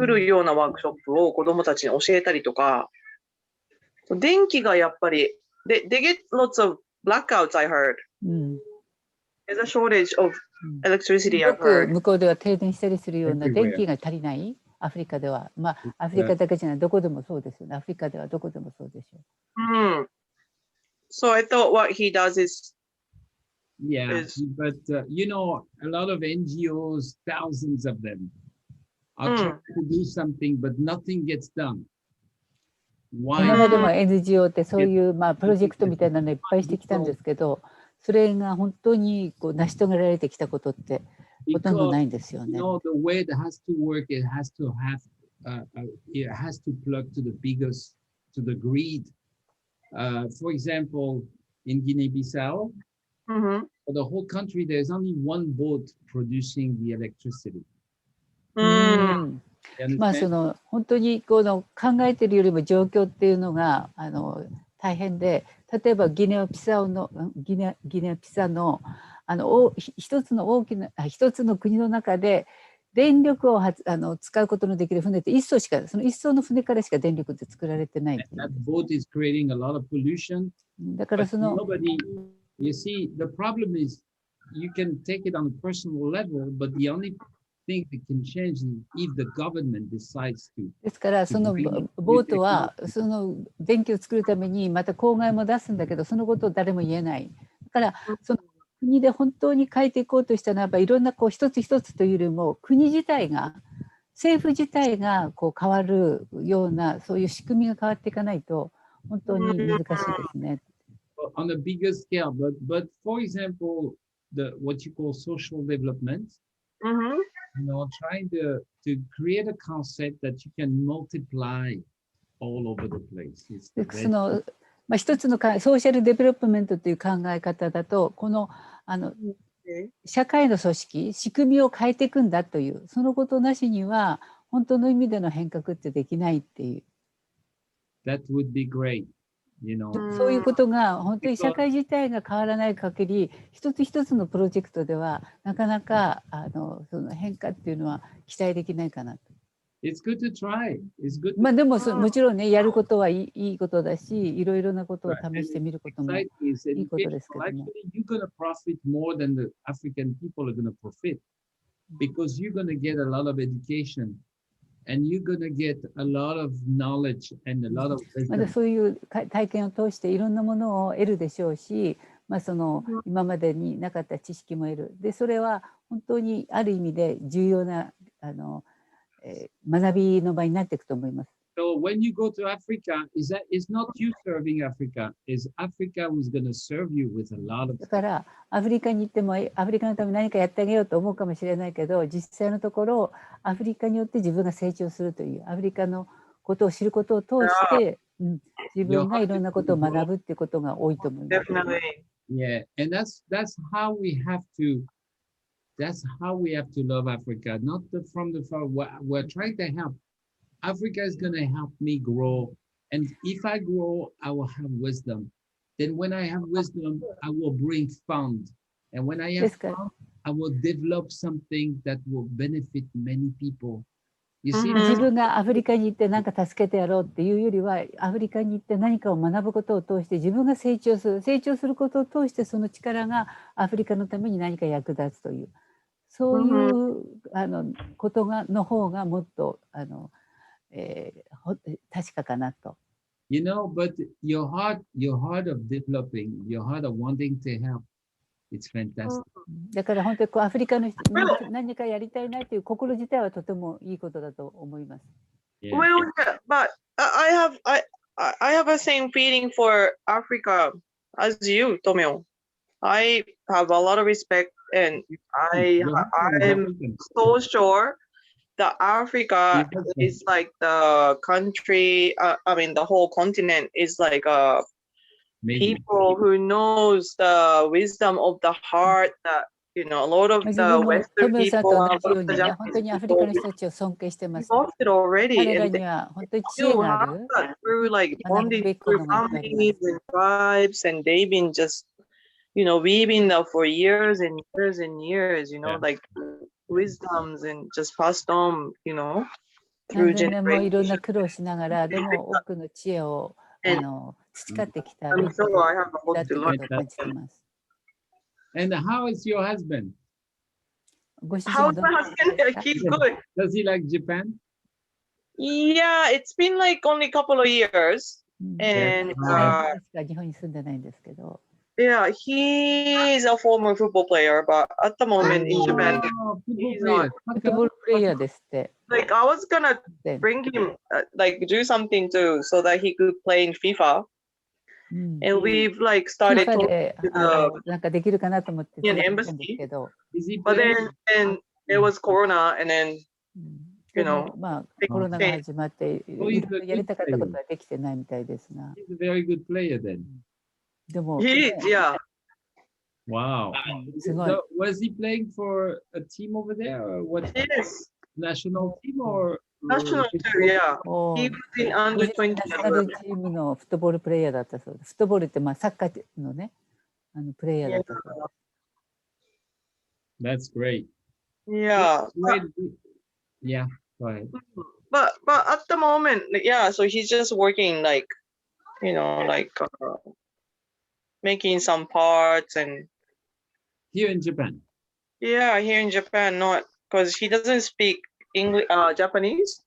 るようなワークショップを子どもたちに教えたりとか、電気がやっぱり、they get lots of blackouts, I heard. There's a shortage of electricity, I heard. 向こうでは停電したりするような電気が足りない。アフリカでは、まあアフリカだけじゃない、どこでもそうですよね。アフリカではどこでもそうでしょう。So I thought what he does is, but you know, a lot of NGOs, thousands of them, are trying to do something, but nothing gets done. 今までも NGO ってそういうまあプロジェクトみたいなのいっぱいしてきたんですけど、それが本当にこう成し遂げられてきたことってほとんどないんですよね。You know, the way it has to work, it has to plug to the biggest, to the grid. For example, in Guinea-Bissau, for the whole country, there's only one boat producing the electricity. まあその本当にこの考えているよりも状況っていうのが大変で、例えばギネアピサの一つの国の中で電力を使うことのできる船って一艘しか、その一艘の船からしか電力って作られてない。だからその You see, the problem is you can take it on a personal level, but the only thing that can change is if the government decides to. ですからそのボートはその電気を作るためにまた公害も出すんだけど、そのことを誰も言えない。だからその国で本当に変えていこうとしたならば、いろんなこう一つ一つというよりも国自体が、政府自体がこう変わるようなそういう仕組みが変わっていかないと本当に難しいですね。On a bigger scale, but for example, what you call social development, you know, trying to create a concept that you can multiply all over the place. その一つのソーシャルデベロップメントという考え方だと、この社会の組織、仕組みを変えていくんだという、そのことなしには本当の意味での変革ってできないっていう。That would be great. You know. そういうことが本当に社会自体が変わらない限り、一つ一つのプロジェクトではなかなかその変化っていうのは期待できないかなと。It's good to try. It's good. まあでももちろんね、やることはいいことだし、いろいろなことを試してみることもいいことですけども。You're going to profit more than the African people are going to profit, because you're going to get a lot of education. And you're gonna get a lot of knowledge and a lot of wisdom. まだそういう体験を通していろんなものを得るでしょうし、まあその今までになかった知識も得る。で、それは本当にある意味で重要な学びの場になっていくと思います。So when you go to Africa, it's not you serving Africa, it's Africa who's going to serve you with a lot of. だからアフリカに行ってもアフリカのために何かやってあげようと思うかもしれないけど、実際のところアフリカによって自分が成長するという、アフリカのことを知ることを通して、自分がいろんなことを学ぶっていうことが多いと思います。Yeah, and that's how we have to. That's how we have to love Africa, not from the far. We're trying to help. Africa is going to help me grow. And if I grow, I will have wisdom. Then when I have wisdom, I will bring fund. And when I have fund, I will develop something that will benefit many people. You see? 自分がアフリカに行って何か助けてやろうっていうよりは、アフリカに行って何かを学ぶことを通して自分が成長する。成長することを通してその力がアフリカのために何か役立つという。そういうことの方がもっと確かかなと。You know, but your heart of developing, your heart of wanting to help, it's fantastic. だから本当にアフリカの人何かやりたいなという心自体はとてもいいことだと思います。Well, but I have a same feeling for Africa as you, Tomio. I have a lot of respect, and I'm so sure that Africa is like the country, I mean, the whole continent is like Amazing. people who knows the wisdom of the heart that a lot of 自 the 分もト Western ムさんと people 同 have じように the ね、本当にアフリ Japanese カの people 人たちを尊敬してます。 lost it already 彼ら and に they は本当に知恵 still があ have る。 that through like 学ぶ bonding べきこ through とがいっぱいありま families す。 and tribes and they've been just weaving that for years and years and years, Yeah. like wisdoms and just passed on, 何 through 千年もいろん generations. な苦労しながら、でも多くの知恵を And 培ってきた I'm 民族 sure I have a だ lot って to こ learn. とを感じています。 And how is your husband? ご主人 How's はど my んな husband? ですか？ He's good. Does he like Japan? Yeah, it's been like only a couple of years. うん And 3年しか日本に住んでないんですけど、 yeah, he's a former football player, but at the moment in Japan, Oh, football he's player. フットボールプレイヤーですって。 like I was gonna で bring him, like do something too, so that he could play in FIFA. うん And we've like started FIFA talking で to the なんかできるかなと思ってつ Indian ながったんです embassy, けど、 Is he but playing? then there was Corona, and then うんyou で know, もまあコロナが始まっていろいろやりたかったことはできてないみたいですが、 He's a very good player then. でも、 he, yeah, Wow. すごい。 So, was he playing for a team over there or what? yes, National team or national too, yeah. お He ー was in ご under 自身 20 ナショナルチームのフットボールプレイヤーだったそうです。フットボールってまあサッカーのね、プレイヤーだったそうです。 That's great. Yeah, Wait, yeah, go ahead. but at the moment, yeah, so he's just working like, like making some parts and Here in Japan. yeah, here in Japan, not because he doesn't speak English, Japanese.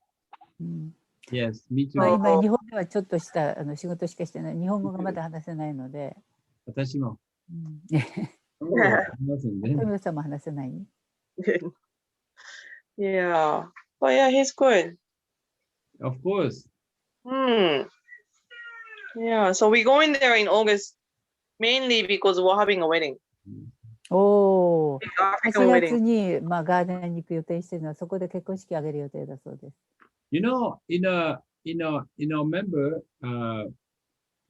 うん Yes, me too. まあ、今日本ではちょっとした仕事しかしてない。日本語がまだ話せないので、私も。うん日本語は話せませんね。富野さんも話せない？ Yeah, but yeah, he's good. Of course. Yeah, so we go in there in August mainly because we're having a wedding, おお、 African 8月 wedding. にまあガーデンに行く予定しているのはそこで結婚式を挙げる予定だそうです。 You know, in our member,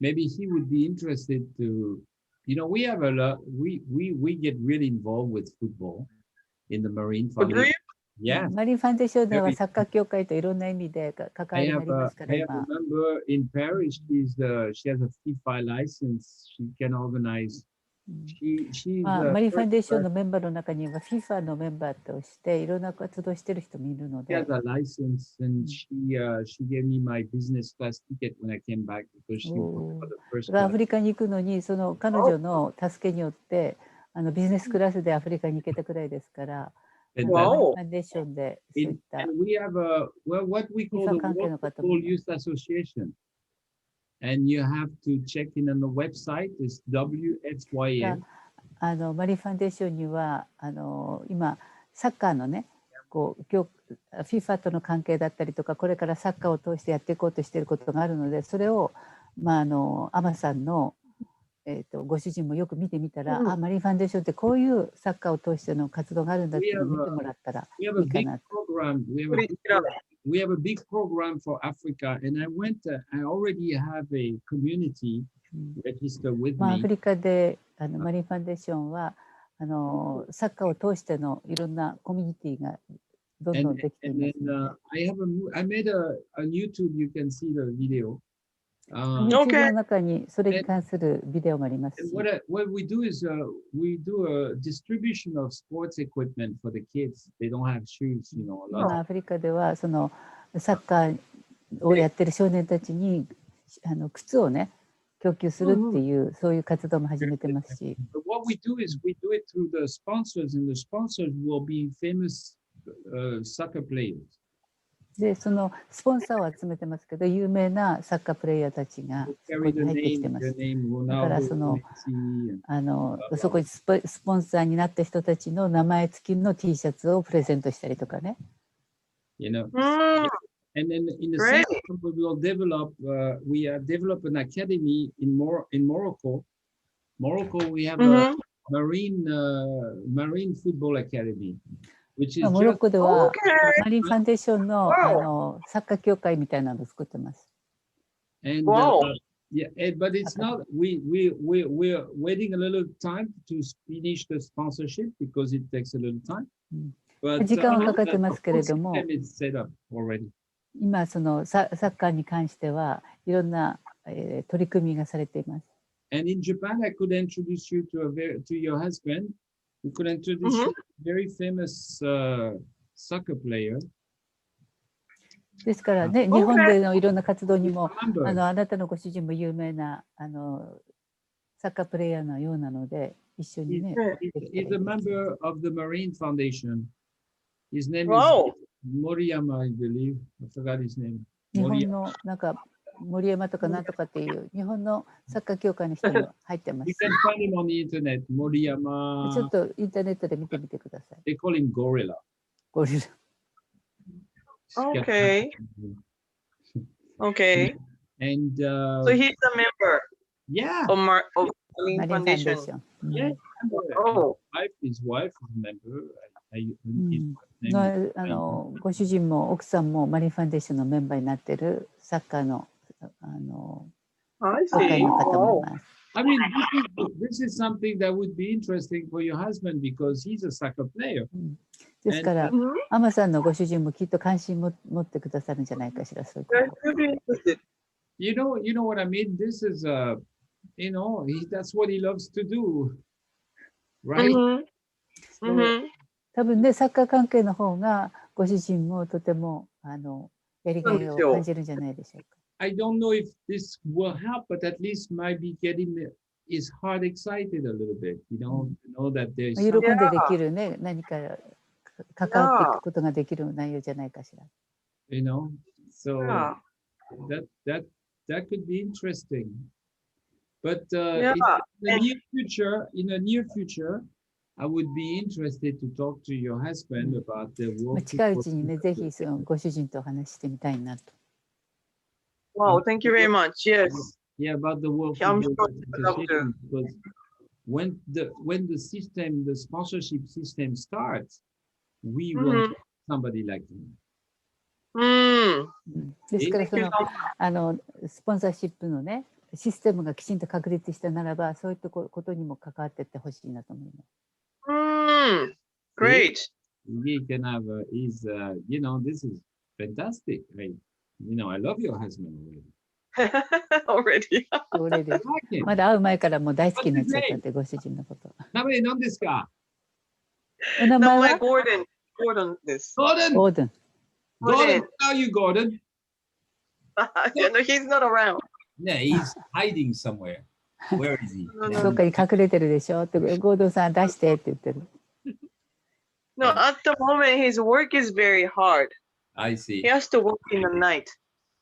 maybe he would be interested to, we have a lot, we get really involved with football in the Marine Oh, do Foundation. you? Yeah. マリンファンデーションではサッカー協会といろんな意味で関わ I りがあ have りま a, すから I have a 今。 member in Paris. She has a FIFA license. She can organize. She's まあ、 the マリンファン first デーション person のメンバーの中には FIFA のメンバーとしていろんな活動してる人もいるの She で、 has a license, and she gave me my business class ticket when I came back because she worked for the first ア class. フリカに行くのにその彼女の助けによってビジネスクラスでアフリカに行けたくらいですから、 And, マリン Wow. ファンデーションでそういっ in, た and we have what we call the FIFA 関係の World 方も Football Youth Association. And you have to check in on the website. It's WSYN. マリンファンデーションには今サッカーのねこう今日 FIFA との関係だったりとかこれからサッカーを通してやっていこうとしていることがあるのでそれを、アマさんの、ご主人もよく見てみたら、うんあマリンファンデーションってこういうサッカーを通しての活動があるんだっていうのを見てもらったら We have a いいか big なと。 program. We have a big program for Africa. And I already have a community registered with ア me. フリカでマリンファンデーションはサッカーを通してのいろんなコミュニティがどんど And, んできてい and ま then すので。 I made a YouTube. You can see the video. YouTube の中にそれに関するビデオもありますし And what we do is we do a distribution of sports equipment for the kids. They don't have shoes, a lot. 今アフリカではそのサッカーをやってる少年たちに靴をね供給するっていうそういう活動も始めてますし、 But what we do is we do it through the sponsors, and the sponsors will be famous soccer players. でそのスポンサーを集めてますけど有名なサッカープレイヤーたちが Who そこ carry に the 入ってきて name, ま their す。 name だから Ronaldo, その Messi. そこにスポンサーになった人たちの名前付きの T シャツをプレゼントしたりとかね。Mm, And then in the Great. center, we will develop. We have developed an academy in Morocco. Morocco, we have a marine football academy, which is モロッ just コでは Okay. マリンファンデーションの Wow. サッカー協会みたいなのを作ってます。and Wow. Yeah, but it's not. We're waiting a little time to finish the sponsorship because it takes a little time. But 時間はかかってますけれど the も、 system is set up already. 今そのサッカーに関してはいろんな、取り組みがされています。And in Japan, I could introduce you to your husband. We could introduce you to a very famous soccer player. ですからね、日本でのいろんな活動にも、 Remember, あなたのご主人も有名なサッカープレイヤーのようなので、一緒にね。 he's a member of the Marine Foundation. His name Wow. is Moriyama, I believe. I forgot his name. 日本のなんか森山とかなんとかっていう日本のサッカー協会の人も入ってま You す。 can find him on the internet. ちょ Moriyama. っとインターネットで見てみてください。 They call him Gorilla. ゴリラ。 Okay. Okay. And So he's a member yeah, of Marine マリンファンデーシ Foundation. ョン。うん yeah. Oh. His wife is a member. His のご主人も奥さんもマリンファンデーションのメンバーになっているサッカーのI 協会 see. の方もいます。 I mean, this is something that would be interesting for your husband because he's a soccer player. ですから、 Mhm. アマさんのご主人もきっと関心も持ってくださるんじゃないかしら。そういうこ They're と really interested. You know what I mean? This is that's what he loves to do, right? Mhm. So, Mhm. 多分ね、サッカー関係の方がご主人もとてもやりがいを感じるんじゃないでしょうか。I don't know if this will help, but at least might be getting his heart excited a little bit. You know that there's 喜んでできるね、何か関わっていくことができる内容じゃないかしら。 so Yeah. that could be interesting. But Yeah. in the near future, I would be interested to talk to your husband about the まあ work. 近いうちにね、ぜひそのご主人とお話ししてみたいなと。 Wow. Thank you very much. Yes. Yeah, about the work. I'm sure I'd love to. Because when the system, the sponsorship system starts, we Mhm. want somebody like him. Mm. ですからそ Thank you の so much. スポンサーシップのねシステムがきちんと確立したならばそういったことにも関わっていってほしいなと思います。 Mm. Great. We can have this is fantastic. I love your husband already. Already. 俺で I like him. まだ会う前からもう大好きになっちゃったってご主人のこと。名前何ですか？お名 No, 前 my は Gordon. Gordon this. Gordon. オードン。 Gordon. How are you, Gordon? Yeah, no, he's not around. Yeah, he's hiding somewhere. Where is he? No, どっ no. かに隠れてるでしょってゴードンさん出してって言ってる。 No, at the moment his work is very hard. I see. He has to work in the night.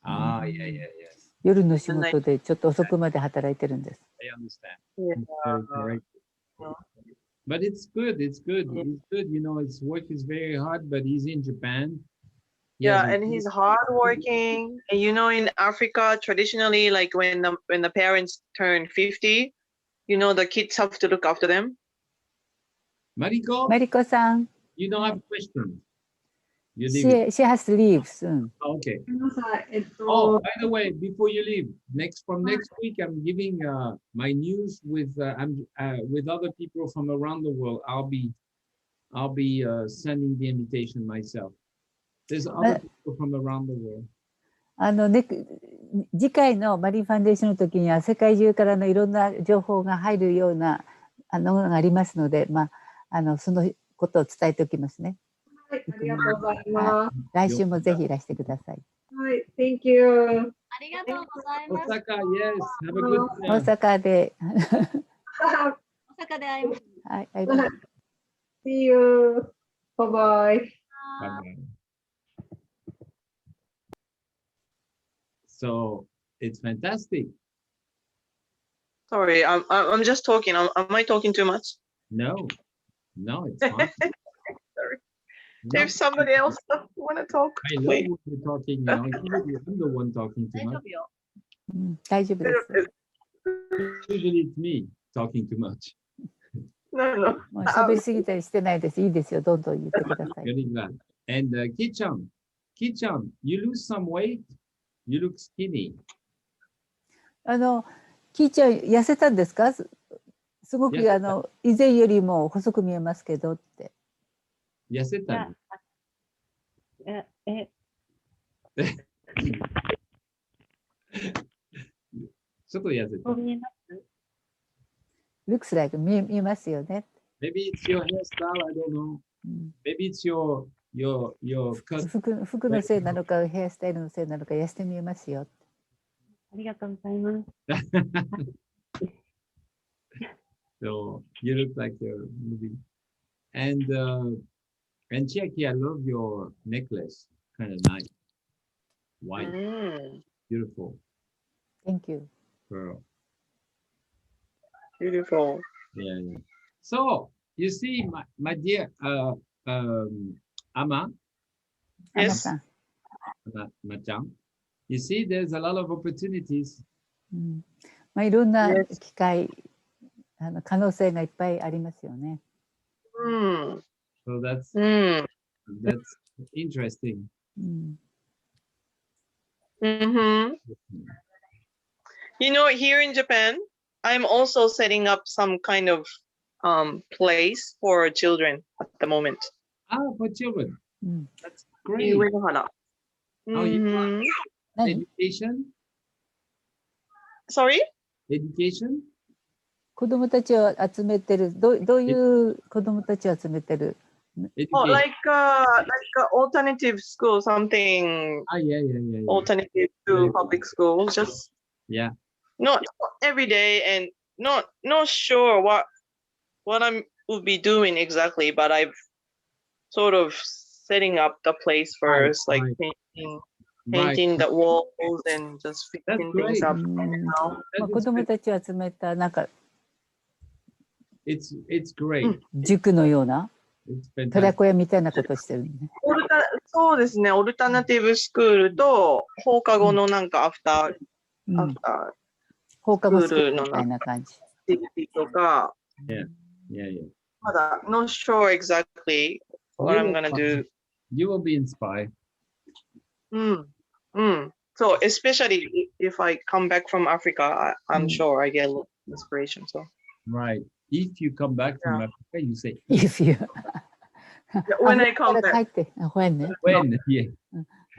Ah, yeah, yes. 夜の仕事でちょっと遅くまで働いてるんです。 I understand. Yeah. Very correct. But it's good. It's good. It's good. His work is very hard, but he's in Japan. Yeah, and he's hardworking. And in Africa, traditionally, like when the parents turn 50, the kids have to look after them. Mariko, マリコさん、 you don't have questions. You leave it. she has to leave soon. Oh, okay. ごめんなさい。Oh, by the way, before you leave, from next week, I'm giving my news with other people from around the world. I'll be sending the invitation myself. There's other people from around the world. 次回のマリンファンデーションの時には世界中からのいろんな情報が入るようなのがありますので、そのことを伝えておきますね。はい、ありがとうございます。来週もぜひいらしてください。はい、Thank you。ありがとうございます。 Osaka, yes. Have a good 大 time. 阪で、大阪で会いましはい、バイバイ See you. Bye bye. た。 Bye-bye. So it's fantastic. Sorry, I'm just talking. Am I talking too much? No, it's fine. No, If somebody else want to talk, I love please. when you're talking now. Usually I'm the one talking too 大丈 much. 夫よ。うん大丈夫です。 Usually it's me talking too much. No, no. もう喋りすぎたりしてないです。いいですよ。どんどん言ってください。 Very glad. And Ki-chan, you lose some weight. You look skinny. キーちゃん痩せたんですか？すごく痩せた以前よりも細く見えますけどって。痩せたの？ちょっと痩せた。見えます？ looks like 見えますよね。Maybe it's your hairstyle, I don't know. Maybe it's your cut. 服のせいなのかヘアスタイルのせいなのか痩せて見えますよ。ありがとうございます。So you look like you're moving. And Chiaki, I love your necklace. Kind of nice. White, beautiful Thank you. pearl. Beautiful. Yeah, yeah. So you see, my dear Ama, Yes. アンナさん。Machan, you see, there's a lot of opportunities. まあ、いろんな機会、可能性がいっぱいありますよね。So that's interesting. You know, here in Japan, I'm also setting up some kind of place for children at the moment. Ah, for children. That's 上 great. 野原。Oh, you何？ Education? Sorry? Education? 子供たちを集めてる、どういう子供たちを集めてる？ Oh, Education. like alternative school, something Ah, yeah. alternative to public school. Just Yeah. not every day, and not sure what I would be doing exactly, but I've sort of setting up the place first, like Right. painting the walls and just fixing That's things great. up. ま That あ、子 is 供 great. たちを集めたなんか It's great. 塾のような It's 寺 fantastic. 子屋みたいなことをしてるね。そうですね、オルタナティブスクールと放課後のなんかアフター放課後スクールみたいな感じ。アクティビティとか、 Yeah. まだ not sure exactly what I'm gonna do. You will be inspired. So especially if I come back from Africa, I'm sure I get a little inspiration. So Right. If you come back from Africa, you say If you when I アフ come リカから back, 帰って、when ね。 when. Yeah.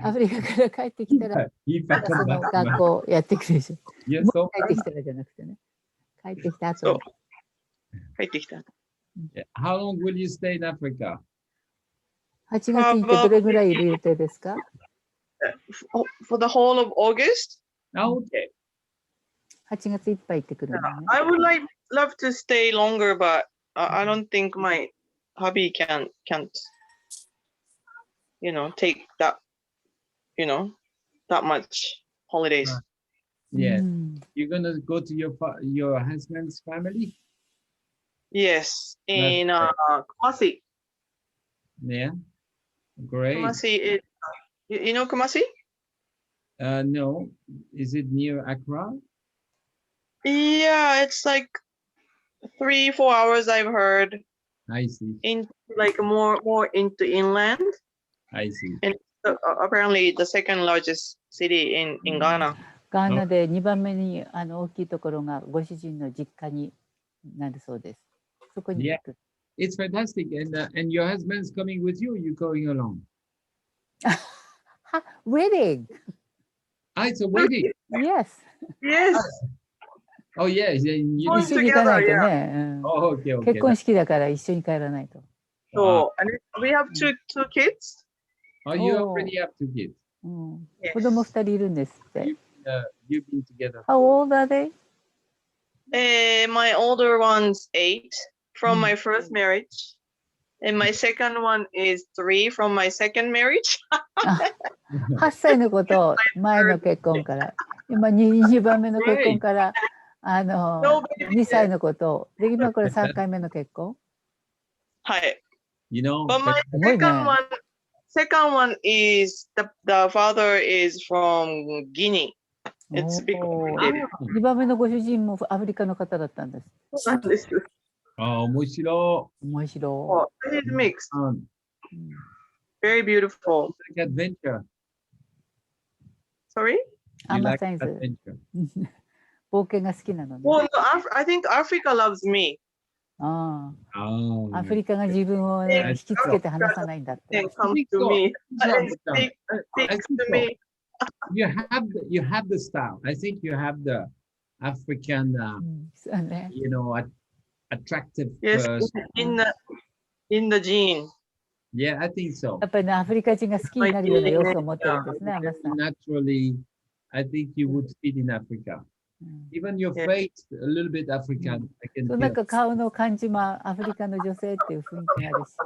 アフリカから帰ってきたら、 If I そ come の back from 学 Africa. 校やってくるでしょ。 Yes, も so う帰ってきたらじゃなくてね。帰ってきた後そうに。帰ってきた。how long will you stay in Africa? 8月に行ってどれぐらいいる予定ですか？ For the whole of August? Oh, okay. 8月いっぱい行ってくるのね。 I would love to stay longer, but I don't think my hubby can't take that that much holidays. Yeah. うん。 You're gonna go to your husband's family? Yes, in Kumasi. Yeah. Great. Kumasi is, you know Kumasi? No. Is it near Accra? Yeah, it's like 3-4 hours I've heard. I see. In like more into inland. I see. And apparently the second largest city in Ghana. ガーナで2番目に大きいところがご主人の実家になるそうです。そこに行く。It's fantastic. And your husband's coming with you, or you going alone? Wedding! Ah, it's a wedding. Yes! Yes. Oh, yeah. You Oh, need 一緒に行かないと together, ね。うん Oh, okay. 結婚式だから一緒に帰らないと。 So and we have two kids. Oh, you Oh. already have 2 kids. うん、 Yes. 子供2人いるんですって。 You've been together. How old are they? My older one's 8 from my first marriage. And my second one is 3 from my second marriage. 8歳の子と前の結婚から今 2番目の結婚から2歳の子とで今これ3回目の結婚。 Hi. You know, But myすごいね。 second one is the father is from Guinea. It's big. 2番目のご主人もアフリカの方だったんです。 oh, 面白い。面白 Oh, it's mixed. うん。い。 Very beautiful. Like adventure. Sorry? I'm You a like science. adventure. 冒険が好きなのね。Well, no, I think Africa loves me. ああ、 Oh, アフリカが自分を、ね、引きつけて離さないんだって。 And come think to so. me. I And think speak I think to so. me. You have the style. I think you have the African, そうね。you know, attractive Yes, person. in the gene. Yeah, I think so. やっぱりね、アフリカ人が好きになるような要素を持ってるんですね、アマさん。 Naturally, I think you would fit in Africa. Even your Yeah. face, a little bit African. I can そうなん feel. か顔の感じもアフリカの女性っていう雰囲気があるし、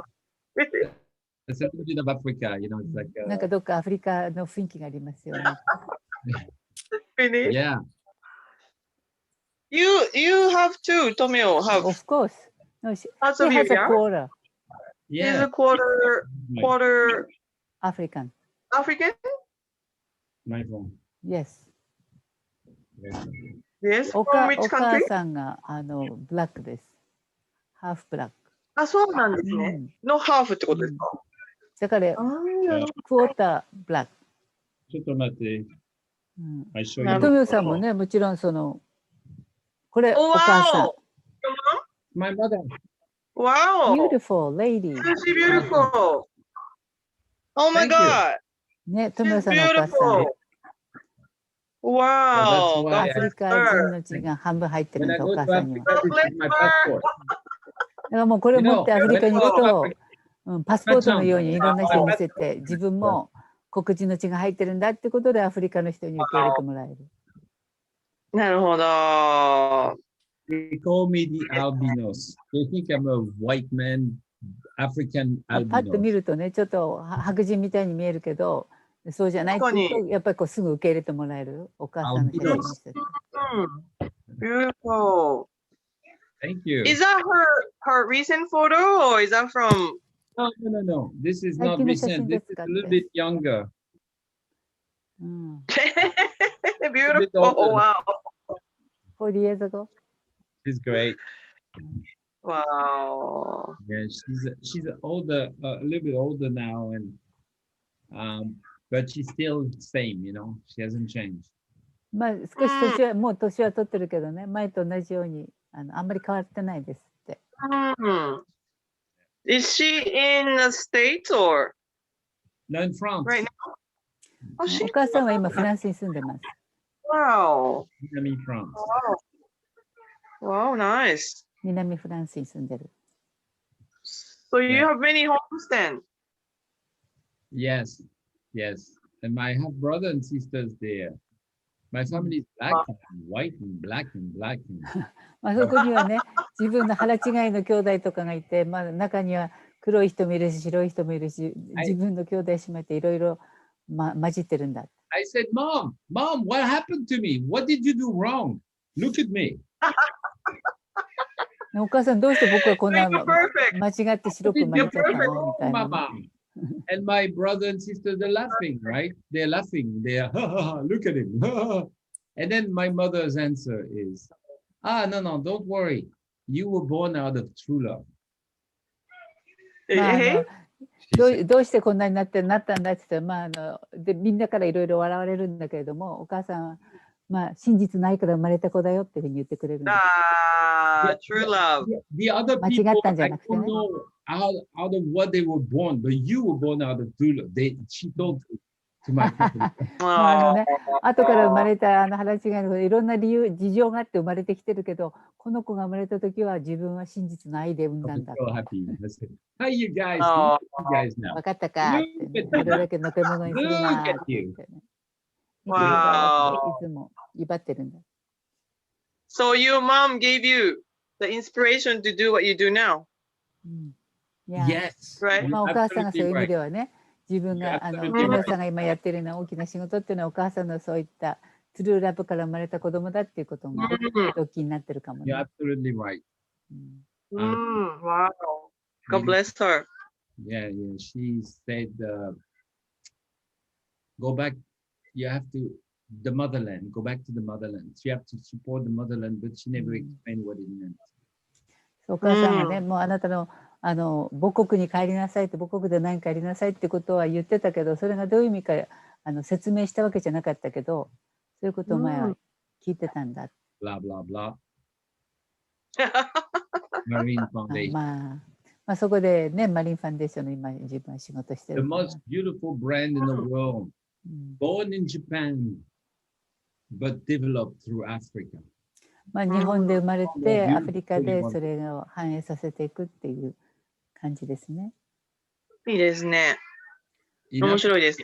It's a little bit of Africa, you know. It's like なんかどっかアフリカの雰囲気がありますよね。 Really? yeah. You have to, Tomio, have Of course. No, she lots of you, has a yeah? quarter He's Yeah. a quarter African. African? My phone. Yes. Yes. お From 母 which country? さんがブラックです。ハーフブラック。あ、そうなんですね。のハーフってことですか？だから、クォーターブラック。ちょっと待って。I show な you. るほどトミオさんもね、もちろんその、これ、おお母さん。 My mother. Wow. Beautiful lady. She's beautiful. Oh my Thank you. God. ね、トミ She's オさんのお母さん。 beautiful. Wow. Well, ア that's フリカ人の血が半分入ってるん When I だ、お go to 母さんには。 Africa, this is my passport. だからもうこれを持ってアフリカに行くと、パスポートのようにいろんな人に見せて、自分も黒人の血が入ってるんだってことでアフリカの人に受け入れてもらえる。なるほど。 They call me the albinos. They think I'm a white man, African パッと見 albinos. るとね、ちょっと白人みたいに見えるけど、そうじゃないっていうと、やっぱりこうすぐ受け入れてもらえる。お母さんの写真にしてて。Beautiful. Thank you. Is that her recent photo or is that from? No. This is not 最近の写真 recent. で This す is か a っ little て。 bit younger. うん。 Beautiful. older. Wow. 40 years ago? She's great. Wow. Yeah, she's older, a little bit older now, and but she's still the same. You know, she hasn't changed. まあ少し年は、もう年は取ってるけどね、前と同じようにあんまり変わってないですって。Is she in the States or No, in France. right now? Oh, お she. 母さんは今フランスに住んでます。 Wow. Miami, France. Wow, nice. 南フランスに住んでる。 So you Yeah. have many homes then? Yes, and I have brother and sisters there. My family is black and white and black and black and まあそこにはね、自分の腹違いの兄弟とかがいて、まあ中には黒い人もいるし、白い人もいるし、自分の兄弟姉妹っていろいろ混じってるんだ。I said, Mom, what happened to me? What did you do wrong? Look at me. お母さんどうして僕はこんな You're perfect. 間違って白く生まれちゃったのみたいなね。 Mama. And my brother and sister, they're laughing, right? They're laughing. They're, look at him. And then my mother's answer is, no, don't worry. You were born out of true love. まあ Eh? どうしてこんなになったんだって言ったら、まあでみんなからいろいろ笑われるんだけれども、お母さんはまあ真実ないから生まれた子だよっていうふうに言ってくれるんです。True love. The other 間違 people, ったんじゃ I なくてね。 don't know out of what they were born, but you were born out of true love. She told to my family. まあね、後から生まれた腹違いの子でいろんな事情があって生まれてきてるけど、この子が生まれた時は自分は真実の愛で産ん I だん was だ。 so happy. I said, hi, you guys. Oh. You guys now. 分かったかって、ね、どれだけのけ者にするなって言ってね。見てるかっていつも威張ってるんだ。So your mom gave you the inspiration to do what you do now, いや Yes. right? まあ、お母さんがそういう意 Absolutely 味 right. ではね、自分がAbsolutely トミオさんが今やってるような大きな仕事っていうのはお母さんのそういったトゥルーラブから生まれた子供だっていうことが動機になってるかもね。 You're absolutely right. Wow. God bless her. Yeah. She said, go back. You have to the motherland. Go back to the motherland. She have to support the motherland, but she never explained what it meant. お母さんがね、もうあなたの母国に帰りなさいって母国で何かやりなさいってことは言ってたけど、それがどういう意味か説明したわけじゃなかったけど、そういうことを前は聞いてたんだ。blah, blah, blah. Marine あ Foundation. まあそこでね、マリンファンデーションの今自分は仕事して The るから。 most beautiful brand in the world. うん Born in Japan, but developed through Africa. まあ日本で生まれてうんアフリカでそれを反映させていくっていう感じですね。いいですね。 In 面 Africa, 白いです。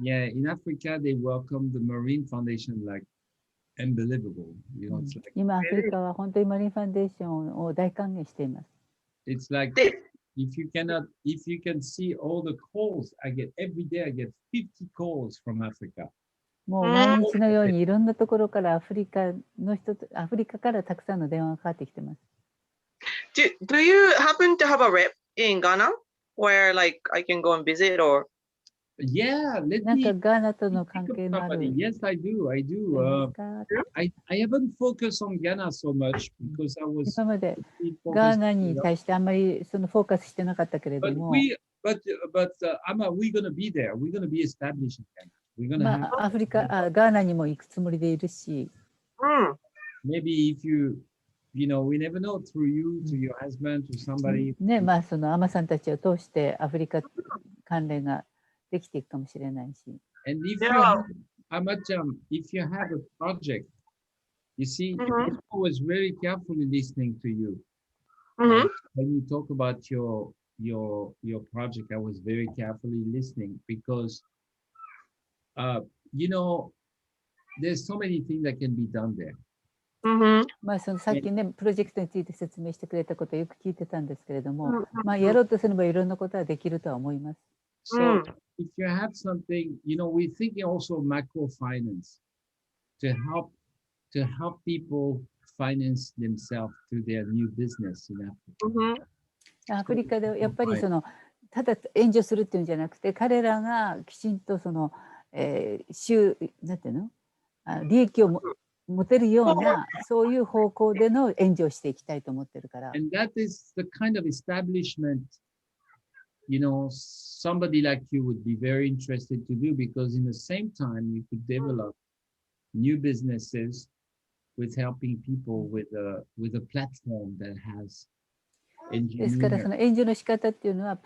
yeah, in Africa, they welcome the Marine Foundation like unbelievable. You know, うん it's like, 今アフリカは本当にマリンファンデーションを大歓迎しています。 it's like で、 if you can see all the calls I get every day, I get 50 calls from Africa. もう毎日のようにいろんなところからアフリカからたくさんの電話がかかってきてます。 do you happen to have a rep in Ghana where like I can go and visit or? Yeah, let なんか me ガーナとの think 関 of 係のある somebody. Yes, I do. I 人 do. ですか？ I haven't focused on Ghana so much because I was 今まで focused ガーナ on に the- 対してあんまりそのフォーカスしてなかったけれど But も、 Amma, we're gonna be there. We're gonna be established in Ghana. We're gonna ま have あアフリカガーナにも行くつもりでいるし、 うん。 maybe if you know, we never know through you, to your husband, to somebody. ね、まあそのアマさんたちを通してアフリカ関連ができていくかもしれないし、 And if Yeah. you have, Amacham, if you have a project, you see, Mhm. I was very carefully listening to you. うん。 When you talk about your project, I was very carefully listening because, you know, there's so many things that can be done there. うん。まあそのさっきねプロジェクトについて説明してくれたことをよく聞いてたんですけれども、まあやろうとすればいろんなことはできるとは思います。 So if you have something, you know, we're thinking also macrofinance to help people finance themselves through their new business in Africa. うん。アフリカでやっぱりそのただ援助するっていうんじゃなくて、彼らがきちんとその、なんていうの利益を持てるようなそういう方向での援助をしていきたいと思ってるから。 And that is the kind of establishment, you know, somebody like you would be very interested to do because in the same time you could develop new businesses with helping people with a platform that has ですからそ engineering. の援助の仕方っていうのは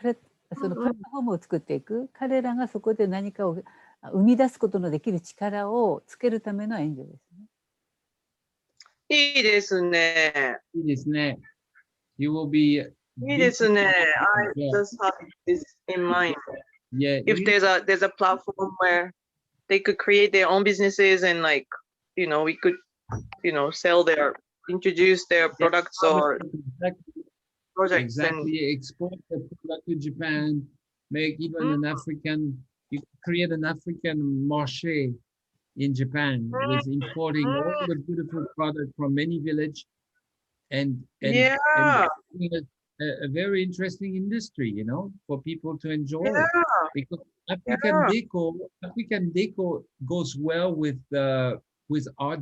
そのプラットフォームを作っていく、彼らがそこで何かを生み出すことのできる力をつけるための援助ですね。いいですね。 You will be いいですね。I just have this in mind. yeah, If you- there's a platform where they could create their own businesses and like, you know, we could, you know, introduce their products or projects and exactly export the product to Japan, make even an African, you create an African marché in Japan with importing all the beautiful product from many village and yeah, making a very interesting industry, you know, for people to enjoy. yeah, Because African deco goes well with Art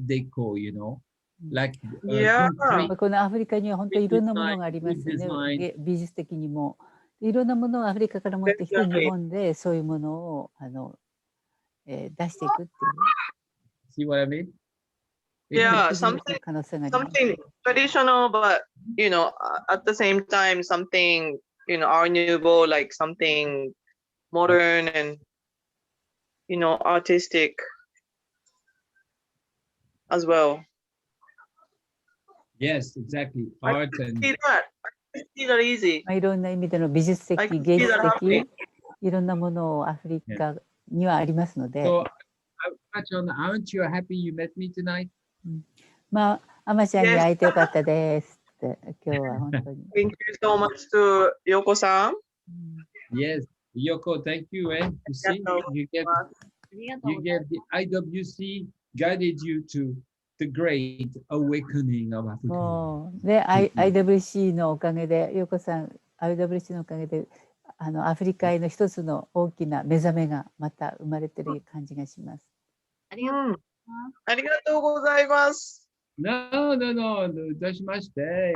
Deco, you know, like yeah. concrete このアフリカには本当にいろんなものがありますデザインね。美術的にもいろんなものをアフリカから持ってきて Definitely. 日本でそういうものを出していくっていう。 See what I mean? Yeah, ビジネスの可能性があります。 something traditional, but you know, at the same time, something, you know, Art Nouveau, like something modern and, you know, artistic as well. Yes, exactly. I Art can and see that. I can see that easy. まあいろんな意味での美術 I 的、 can 芸 see 術 that 的 happening. いろんなものをアフリカにはありますので、 so, John, aren't you happy you met me tonight? まあアマちゃんに会えてよかったですって今日は本当に。 Thank you so much to Yoko-san. Yes, Yoko, thank you. And you see, you get ありがとう you ござい get the IWC guided you to the great awakening of Africa. もうで、IWC のおかげで、ようこさん、IWC のおかげで、アフリカへの一つの大きな目覚めがまた生まれてる感じがします。ありがとうございます。ありがとうございます。 No, no, no, no, どうしまして。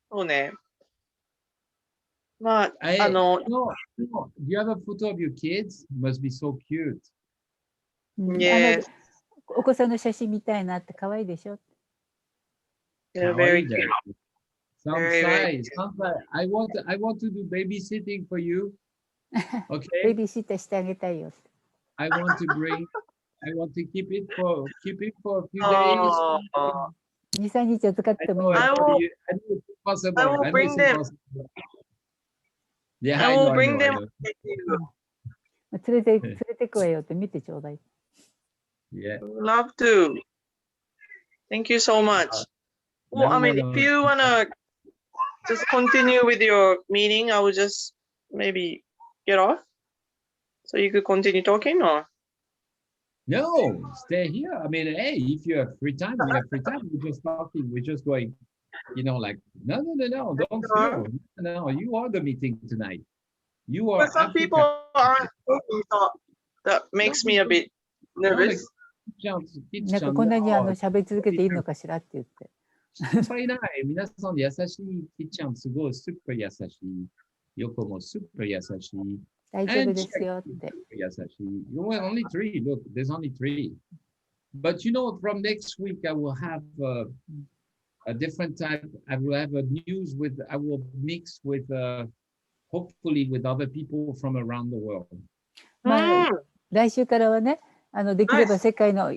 そうね。まあ、no, no, do you have a photo of your kids? Must be so cute. うん Yes. お子さんの写真見たいなって可愛いでしょ。They're very Kawaii cute. there. Some Very, very size. Some size. I want to do babysitting for you. ベ Okay. ビーシッターしてあげたいよって。I want to keep it for a few days. Oh, 2、3日預かっ I ても know, いい I よ。 know, I know it's impossible. I will I know bring it's them. impossible. Yeah, I I will know, I bring know, I them know. with you. 連れてくわよって見てちょうだい。Yeah. Love to. Thank you so much. Well, I mean, if you wanna just continue with your meeting, I will just maybe get off so you could continue talking, or No, stay here. I mean, hey, if you have free time, we have free time. We're just talking. We're just going, like, no, don't feel. No, you are the meeting tonight. You are but some Africa. people aren't talking, so that makes me a bit nervous. なんかこんなに喋り続けていいのかしらって言って。心配ない。皆さん優しい。キッちゃんすごいスーパー優しい。横もスーパー優しい。大丈夫ですよって。優しい。Well, only three. Look, there's only three. But from next week, I will have a different type. I will have a news with. I will mix with, hopefully, with other people from around the world. まあ、来週からはね、できれば世界の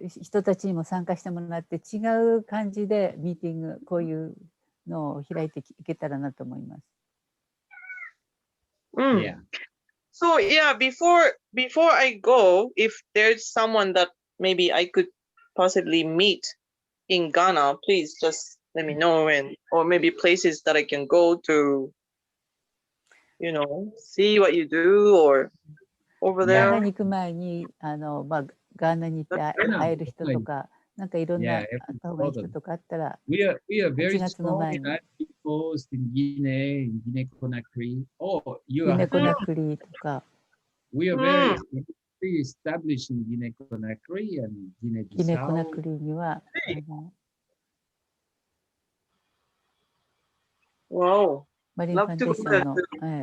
人たちにも参加してもらって違う感じでミーティング、こういうのを開いていけたらなと思います。Yeah. So yeah, before I go, if there's someone that maybe I could possibly meet in Ghana, please just let me know, or maybe places that I can go to, see what you do or over ガーナ there. に行く前にガーナに行って会える人とか、なんかいろんな会った方がいい人とかあったら、 We are very 8月の strong 前 in に Ivory Coast, in Guinea-Conakry. Oh, ギネコナクリとか、 we are very established in Guinea-Conakry and ギネコ Guinea-Bissau. ナクリには、 Wow. マリンファンデーションの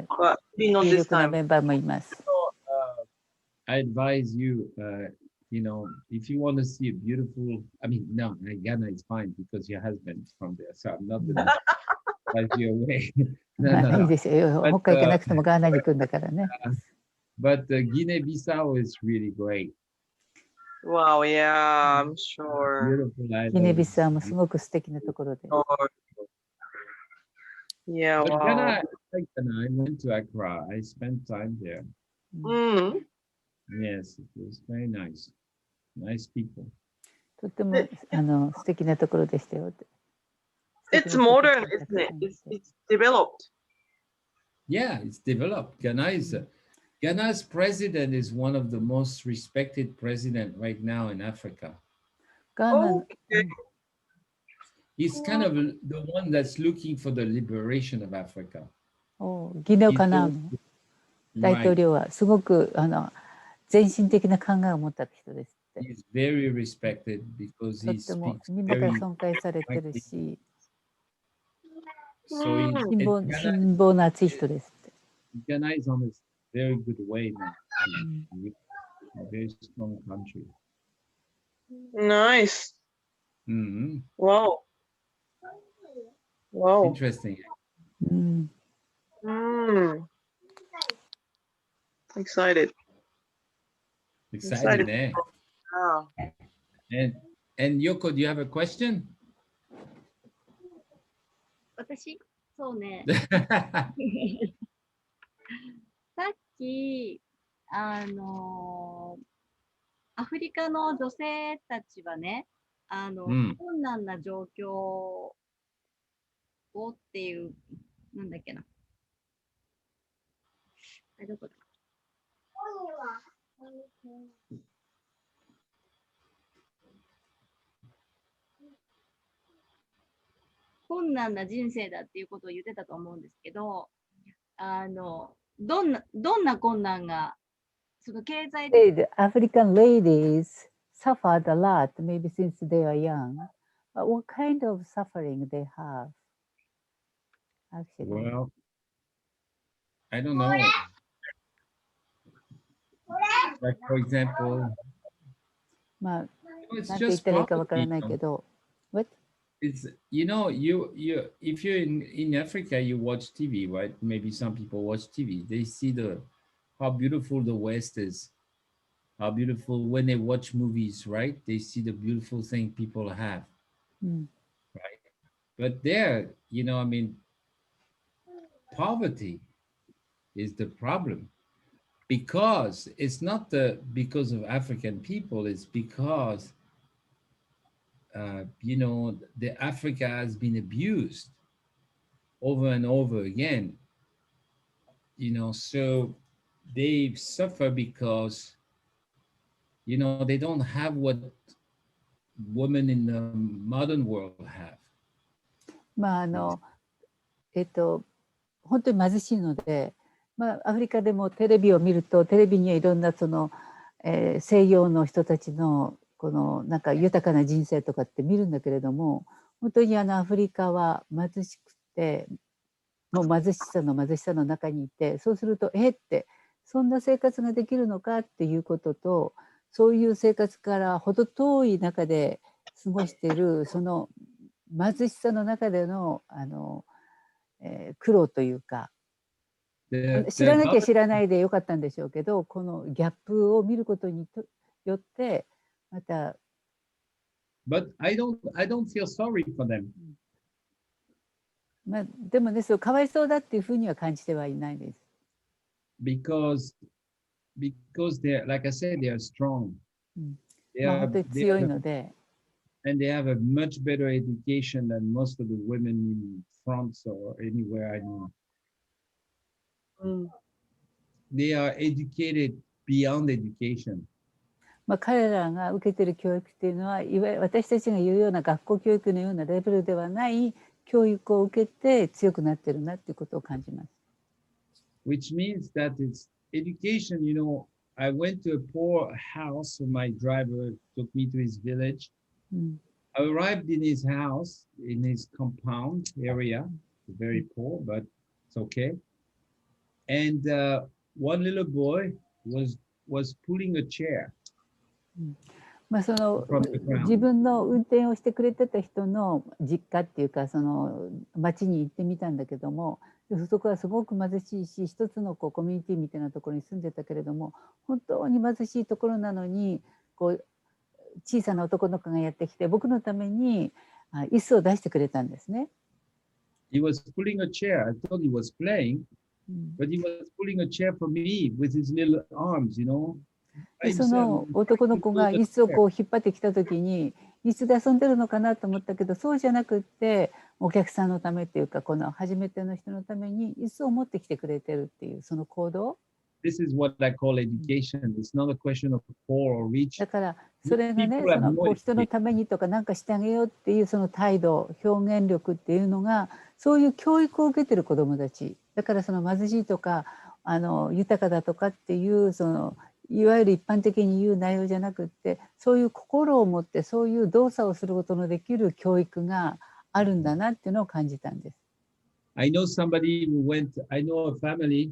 But maybe not 有 this 力な time. メンバーもいます。I advise you, if you want to see a beautiful, no, Ghana is fine because your husband is from there, so I'm not going to advise you away. いいですよ。他行かなくてもガーナに行くんだからね。But Guinea-Bissau is really great. Wow, yeah, I'm sure. Beautiful island. ギネビスはもうすごく素敵なところで。 Yeah, But wow. Ghana, I went to Accra. I spent time there. Yes, it was very nice. Nice people. とても素敵なところでしたよ。 It's modern, isn't it? It's developed. Yeah, it's developed. Ghana's president is one of the most respected president right now in Africa. ガーナ、 He's kind of the one that's looking for the liberation of Africa. ギネカナン大統 Right. 領はすごく全身的な考えを持った人ですって。 He's very respected because と he っても speaks みんなから very 尊敬されてるし、 so 辛抱の熱い人ですって。 Ghana is on a very good way now. A very strong country. Nice. Mhm. Wow. Wow. Interesting. うん Excited. Exciting, eh? Yeah. And Yoko, do you have a question? 私、そうね。さっき、アフリカの女性たちはね、困難な状況をっていう、なんだっけな。どこだ困難な人生だっていうことを言ってたと思うんですけど、どんな困難が、その経済的 The African ladies suffered a lot, maybe since they are young. But what kind of suffering they have? Actually. Well, I don't know. Like, for example, まあ、It's なんて言っ just たらいいかわから poverty. ないけど、What? It's if you're in Africa, you watch TV, right? Maybe some people watch TV. They see how beautiful the West is, how beautiful when they watch movies, right? They see the beautiful thing people have, うん、 right? But there, I mean, poverty is the problem because it's not because of African people. It's because the Africa has been abused over and over again. So they suffer because they don't have what women in the modern world have. まあ本当に貧しいので、アフリカでもテレビを見るとテレビにはいろんな西洋の人たちのこのなんか豊かな人生とかって見るんだけれども、本当にアフリカは貧しくて、もう貧しさの中にいて、そうするとってそんな生活ができるのかっていうことと、そういう生活から程遠い中で過ごしているその貧しさの中での苦労というか、知らなきゃ知らないでよかったんでしょうけど、このギャップを見ることによってまた。But I don't feel sorry for them. でもね、かわいそうだっていうふうには感じてはいないです。Because they're, like I said, they are strong. 本当に強いので。And they have a much better education than most of the women in France or anywhere I know. They are educated beyond education. 彼らが受けている教育っていうのは、いわゆる私たちが言うような学校教育のようなレベルではない教育を受けて強くなってるなっていうことを感じます。Which means that it's education, I went to a poor house, and my driver took me to his village. I arrived in his house, in his compound area, very poor, but it's okay. And one little boy was pulling a chair. 自分の運転をしてくれてた人の実家っていうか、町に行ってみたんだけども、そこはすごく貧しいし、一つのコミュニティみたいなところに住んでたけれども、本当に貧しいところなのに小さな男の子がやってきて、僕のために椅子を出してくれたんですね。He was pulling a chair. I thought he was playing, but he was pulling a chair for me with his little arms, でその男の子が椅子を引っ張ってきた時に、椅子で遊んでるのかなと思ったけど、そうじゃなくって、お客さんのためっていうか、この初めての人のために椅子を持ってきてくれてるっていうその行動。This is what I call education. It's not a question of poor or rich. だからそれがね、人のためにとか何かしてあげようっていうその態度、表現力っていうのが、そういう教育を受けてる子どもたちだから、その貧しいとか豊かだとかっていういわゆる一般的に言う内容じゃなくって、そういう心を持ってそういう動作をすることのできる教育があるんだなっていうのを感じたんです。I know a family,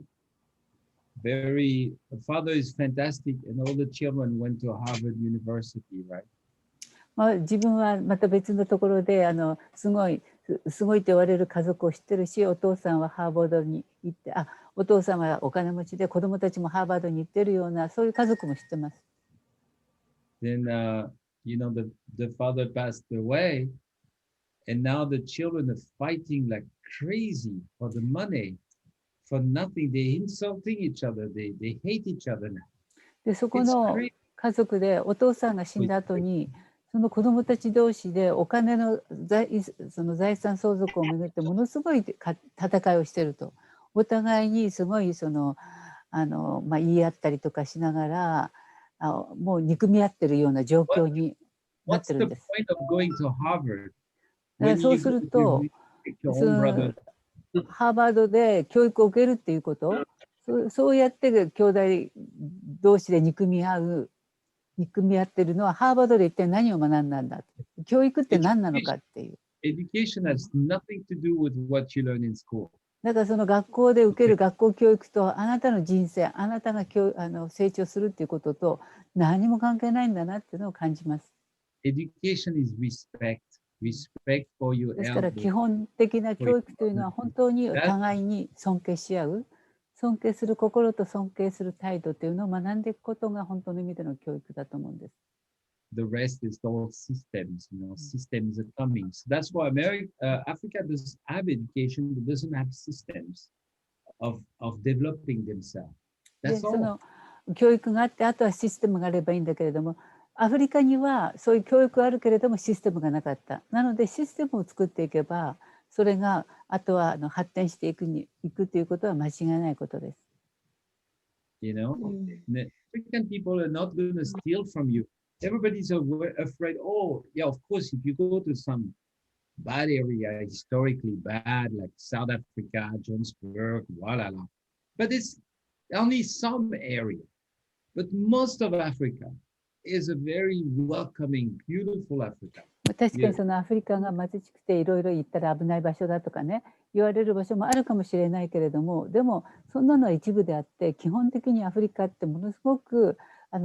father is fantastic and all the children went to Harvard University, right? 自分はまた別のところですごいと言われる家族を知ってるし、お父さんはハーバードに行って、お父さんはお金持ちで子供たちもハーバードに行ってるような、そういう家族も知ってます。Then, the father passed away, and now the children are fighting like crazy for the money, for nothing. They're insulting each other. They hate each other now. でそこの家族でお父さんが死んだ後に、その子どもたち同士でお金のその財産相続をめぐってものすごい戦いをしていると。お互いにすごい言い合ったりとかしながら、もう憎み合ってるような状況になってるんです。そうすると、ハーバードで教育を受けるっていうこと、そうやって兄弟同士で憎み合ってるのは、ハーバードで一体何を学んだんだ、教育って何なのかっていう。Education has nothing to do with what you learn in school. だからその学校で受ける学校教育とあなたの人生、あなたが成長するっていうことと何も関係ないんだなっていうのを感じます。education is respect. Respect for your ですから elders. 基本的な教育というのは本当にお互いに尊敬し合う、尊敬する心と尊敬する態度というのを学んでいくことが本当の意味での教育だと思うんです。The rest is all systems. Systems are coming. So that's why Africa does have education, but doesn't have systems of developing themselves. で That's そ all. の教育があってあとはシステムがあればいいんだけれども、アフリカにはそういう教育があるけれどもシステムがなかった。なのでシステムを作っていけばそれがあとは発展していくということは間違いないことです。You know, the African people are not going to steal from you. Everybody's afraid. Oh, yeah, of course, if you go to some bad area, historically bad, like South Africa, Johannesburg, la. But it's only some area. But most of Africa is a very welcoming, beautiful Africa. 確かにそのアフリカが貧しくていろいろ行ったら危ない場所だとかね言われる場所もあるかもしれないけれども、でもそんなのは一部であって基本的にアフリカってものすごく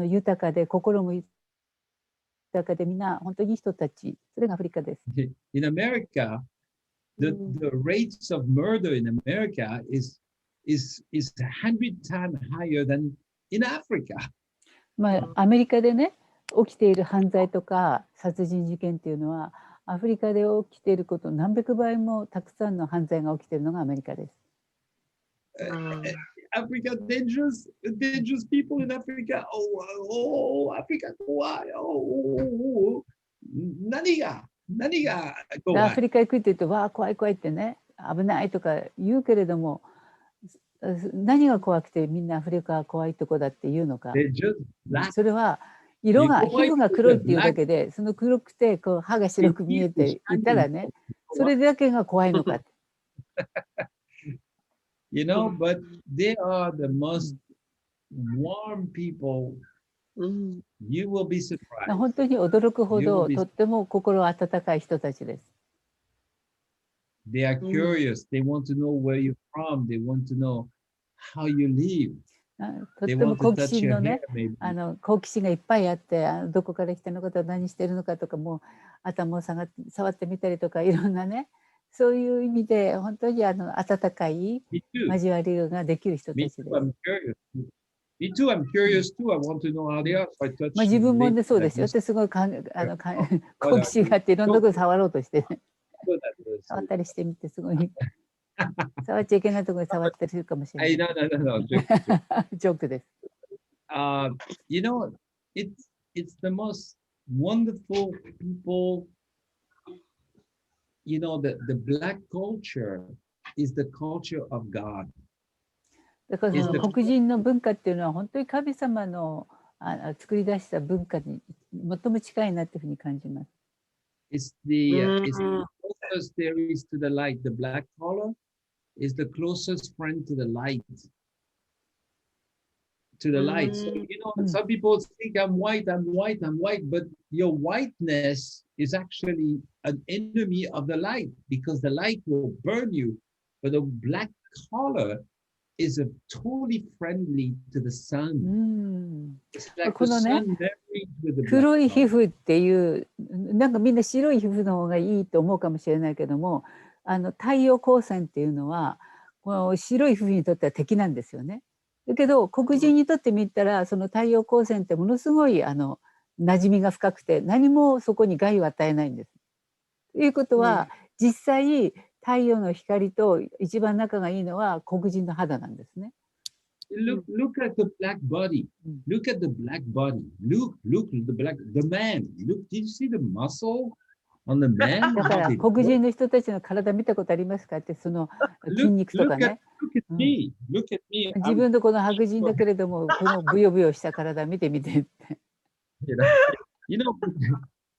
豊かで心も豊かでみんな本当にいい人たち、それがアフリカです。In America, the rates of murder in America is 100 times higher than in Africa. まあアメリカでね起きている犯罪とか殺人事件っていうのはアフリカで起きていること何百倍もたくさんの犯罪が起きているのがアメリカです。Africa, dangerous people in Africa. Africa, 怖い。何が怖い。アフリカ行くって言うとわあ怖い怖いってね危ないとか言うけれども、何が怖くてみんなアフリカは怖いとこだって言うのか。それは皮膚が黒いっていうだけで、その黒くてこう歯が白く見えていたらね、それだけが怖いのかって。You know, but they are the most warm people. You will be surprised. 本当に驚くほどとっても心温かい人たちです。They are curious. They want to know where you're from. They want to know how you live. とっても好奇心のね、好奇心がいっぱいあって、どこから来たのかと何してるのかとかも頭を触ってみたりとかいろんなね、そういう意味で本当に温かい交わりができる人たちです。Me too. I'm curious too. I want to know how they are. So I touch. 自分もそうですよ。ってすごい好奇心があっていろんなところ触ろうとして、ね、触ったりしてみてすごい。触っちゃいけないところに触ったりするかもしれない。No. ジョークです。You know, it's the most wonderful people. You know, the black culture is the culture of God. だからその黒人の文化っていうのは本当に神様の作り出した文化に最も近いなっていうふうに感じます。It's the closest there is to the light. The black color is the closest friend to the light. To the light. So, you know, some people think I'm white, but your whiteness is actually an enemy of the light because the light will burn you. But the black color is totally friendly to the sun. It's like the sun married with the black color. 黒い皮膚っていうなんかみんな白い皮膚の方がいいと思うかもしれないけども、太陽光線っていうのはこの白い皮膚にとっては敵なんですよね。だけど黒人にとってみたらその太陽光線ってものすごい馴染みが深くて何もそこに害を与えないんです。ということは、実際太陽の光と一番仲がいいのは黒人の肌なんですね。Look at the black body. Look at the black body. Look the man. Look, did you see the muscle on the man? だから黒人の人たちの体見たことありますかって、その筋肉とかね。Look at me. 自分のこの白人だけれどもこのブヨブヨした体見てみてって。You know,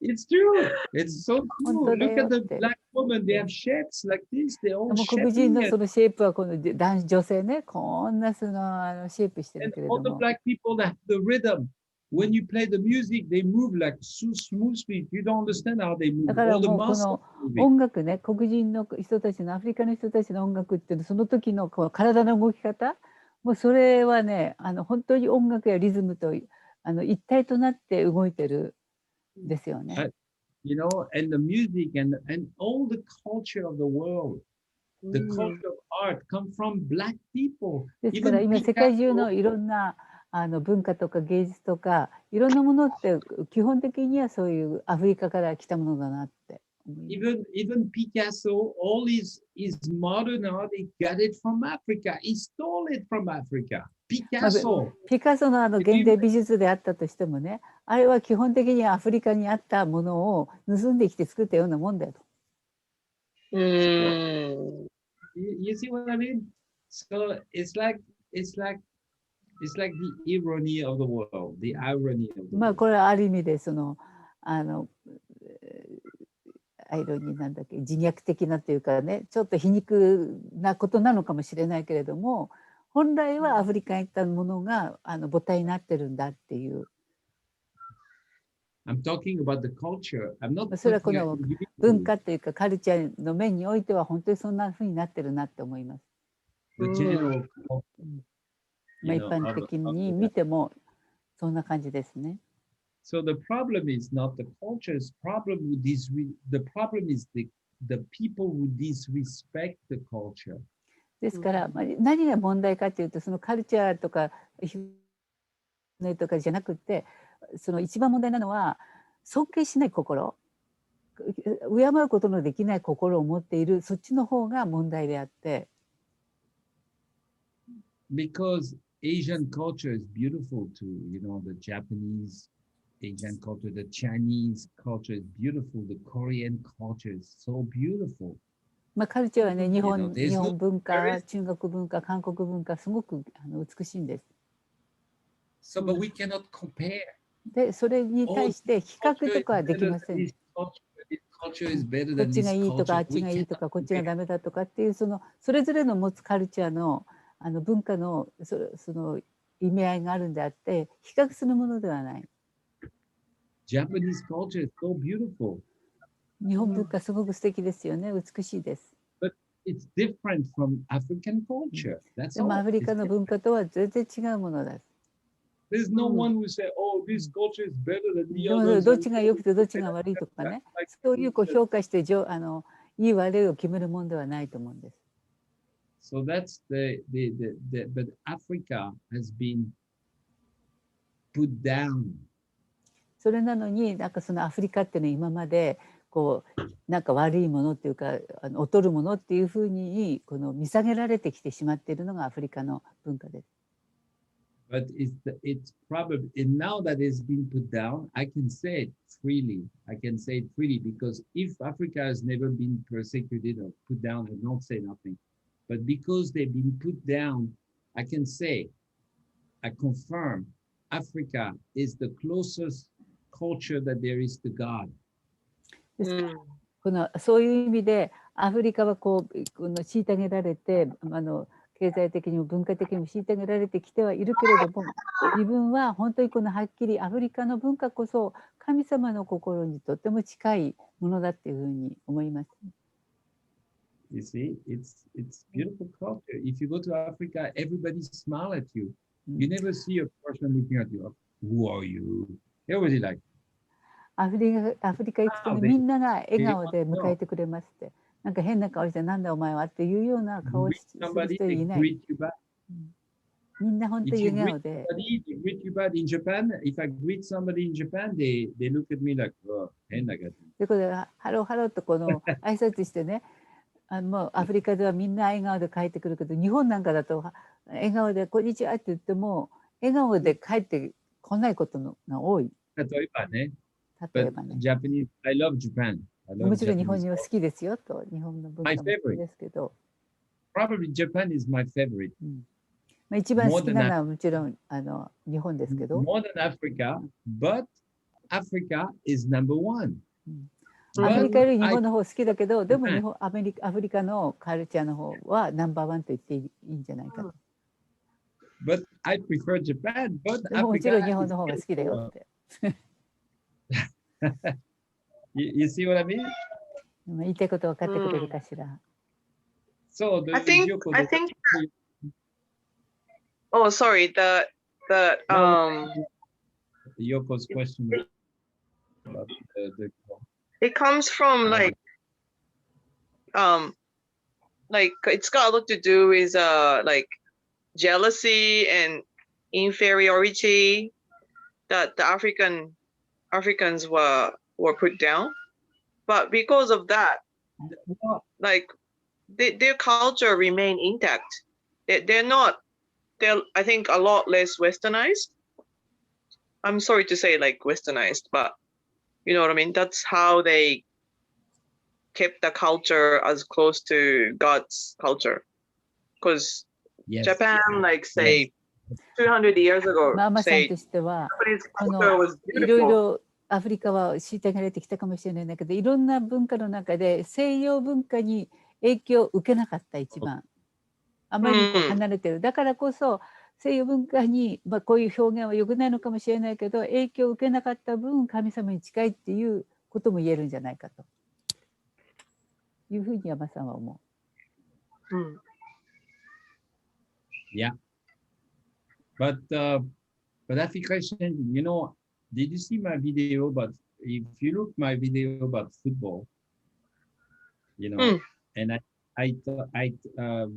it's true. It's so cool. Look at the black woman. They have shapes like this. They all 黒人のそのシェイプはこの女性ね、こんなそのシェイプしてるけれども。And all the black people that have the rhythm. When you play the music, they move like so smoothly. You don't understand how they move. だからもうこの音楽ね、黒人の人たちのアフリカの人たちの音楽っていうのその時のこの体の動き方、もうそれはね、本当に音楽やリズムと一体となって動いてる。ですよね。You know, and the music and all the culture of the world, the culture of art come from black people. ですから今世界中のいろんな文化とか芸術とかいろんなものって基本的にはそういうアフリカから来たものだなって思います。Even Picasso, all his modern art, he got it from Africa. He stole it from Africa. Picasso. ピカソの現代美術であったとしてもね、あれは基本的にアフリカにあったものを盗んできて作ったようなもんだよと。You see what I mean? So it's like the irony of the world, the irony of the まあ world. これはある意味でそのアイロニーなんだっけ、自虐的なというかね、ちょっと皮肉なことなのかもしれないけれども、本来はアフリカに行ったものが母体になってるんだっていう。I'm talking about the culture. I'm not それはこ talking の about 文化というかカルチャーの面においては本当にそんな風になってるなって思います。the general まあ一般的に見てもそんな感じですね。So the problem is not the culture's problem with the problem is the people who disrespect the culture. ですから、まあ、何が問題かというと、そのカルチャーとかとかじゃなくて、その一番問題なのは尊敬しない心、敬うことのできない心を持っている、そっちの方が問題であって。Because Asian culture is beautiful too. You know, the Japanese Asian culture, the Chinese culture is beautiful. The Korean culture is so beautiful. まあカルチャーはね、日本文化、 there is- 中国文化、韓国文化、すごく美しいんです。So, but we cannot compare. で、それに対して比較とかはできません。This culture is better こっ than ちが this いいとか、あ culture. っちがいいとか、こっちがダメだとかっていう、それぞれの持つカルチャーの文化のその意味合いがあるんであって、比較するものではない。Japanese culture is so beautiful. 日本文化すごく素敵ですよね。美しいです。But it's different from African culture. That's でも all. アフリカの文化とは全然違うものです。There's no one who say, "Oh, this culture is better than the でも others." どっちが良くてどっちが悪いとかね、そういう評価していい悪いを決めるもんではないと思うんです。So that's but Africa has been put down. それなのになんかそのアフリカっていうのは今までこうなんか悪いものっていうか劣るものっていうふうにこの見下げられてきてしまっているのがアフリカの文化です。But it's probably, and now that it's been put down, I can say it freely. I can say it freely because if Africa has never been persecuted or put down, I don't say nothing. But because they've been put down, I can say, I confirm, Africa is the closest culture that there is to God. そういう意味でアフリカはこの虐げられて経済的にも文化的にも虐げられてきてはいるけれども、自分は本当にこのはっきりアフリカの文化こそ神様の心にとても近いものだっていうふうに思います。You see, it's beautiful culture. If you go to Africa, everybody smile at you. You never see a person looking at you. Who are you? Everybody like. アフリカ行くとね、みんなが笑顔で迎えてくれますって。なんか変な顔してなんだお前はっていうような顔をする人いない。みんな本当に笑顔で。In Japan, if I greet somebody in Japan, they look at me like, oh, 変な感じ。でこれハローハローとこの挨拶してね、もうアフリカではみんな笑顔で帰ってくるけど、日本なんかだと笑顔でこんにちはって言っても笑顔で帰ってこないことが多い。例えばね。例えばね。Japanese, I love Japan. もちろん日本人は好きですよと、日本の文化も好きですけど。Probably Japan is my favorite. まあ一番好きなのはもちろん日本ですけど。More than Africa, but Africa is number one. アフリカより日本の方好きだけど、でもアフリカのカルチャーの方はナンバーワンと言っていいんじゃないかと。But I prefer Japan, but でももちろん日本の方が好きだよって。You see what I mean? 言いたいこと分かってくれるかしら。So I think oh sorry, the Yoko's question. But, It comes from like it's got a lot to do with like jealousy and inferiority that the Africans were put down. But because of that, like their culture remain intact. They're I think a lot less westernized. I'm sorry to say like westernized, but you know what I mean? That's how they kept the culture as close to God's culture. Because yes. Japan, like say 200 years ago, ママさん say としては Japanese こ culture の was いろい beautiful. ろアフリカは虐げられてきたかもしれないんだけど、いろんな文化の中で西洋文化に影響を受けなかった一番。あまりにこう離れてる。だからこそ西洋文化に、こういう表現は良くないのかもしれないけど、影響を受けなかった分神様に近いっていうことも言えるんじゃないかというふうに山さんは思う。Yeah. But Africa is changing. You know, did you see my video about, if you look my video about football, you know, and I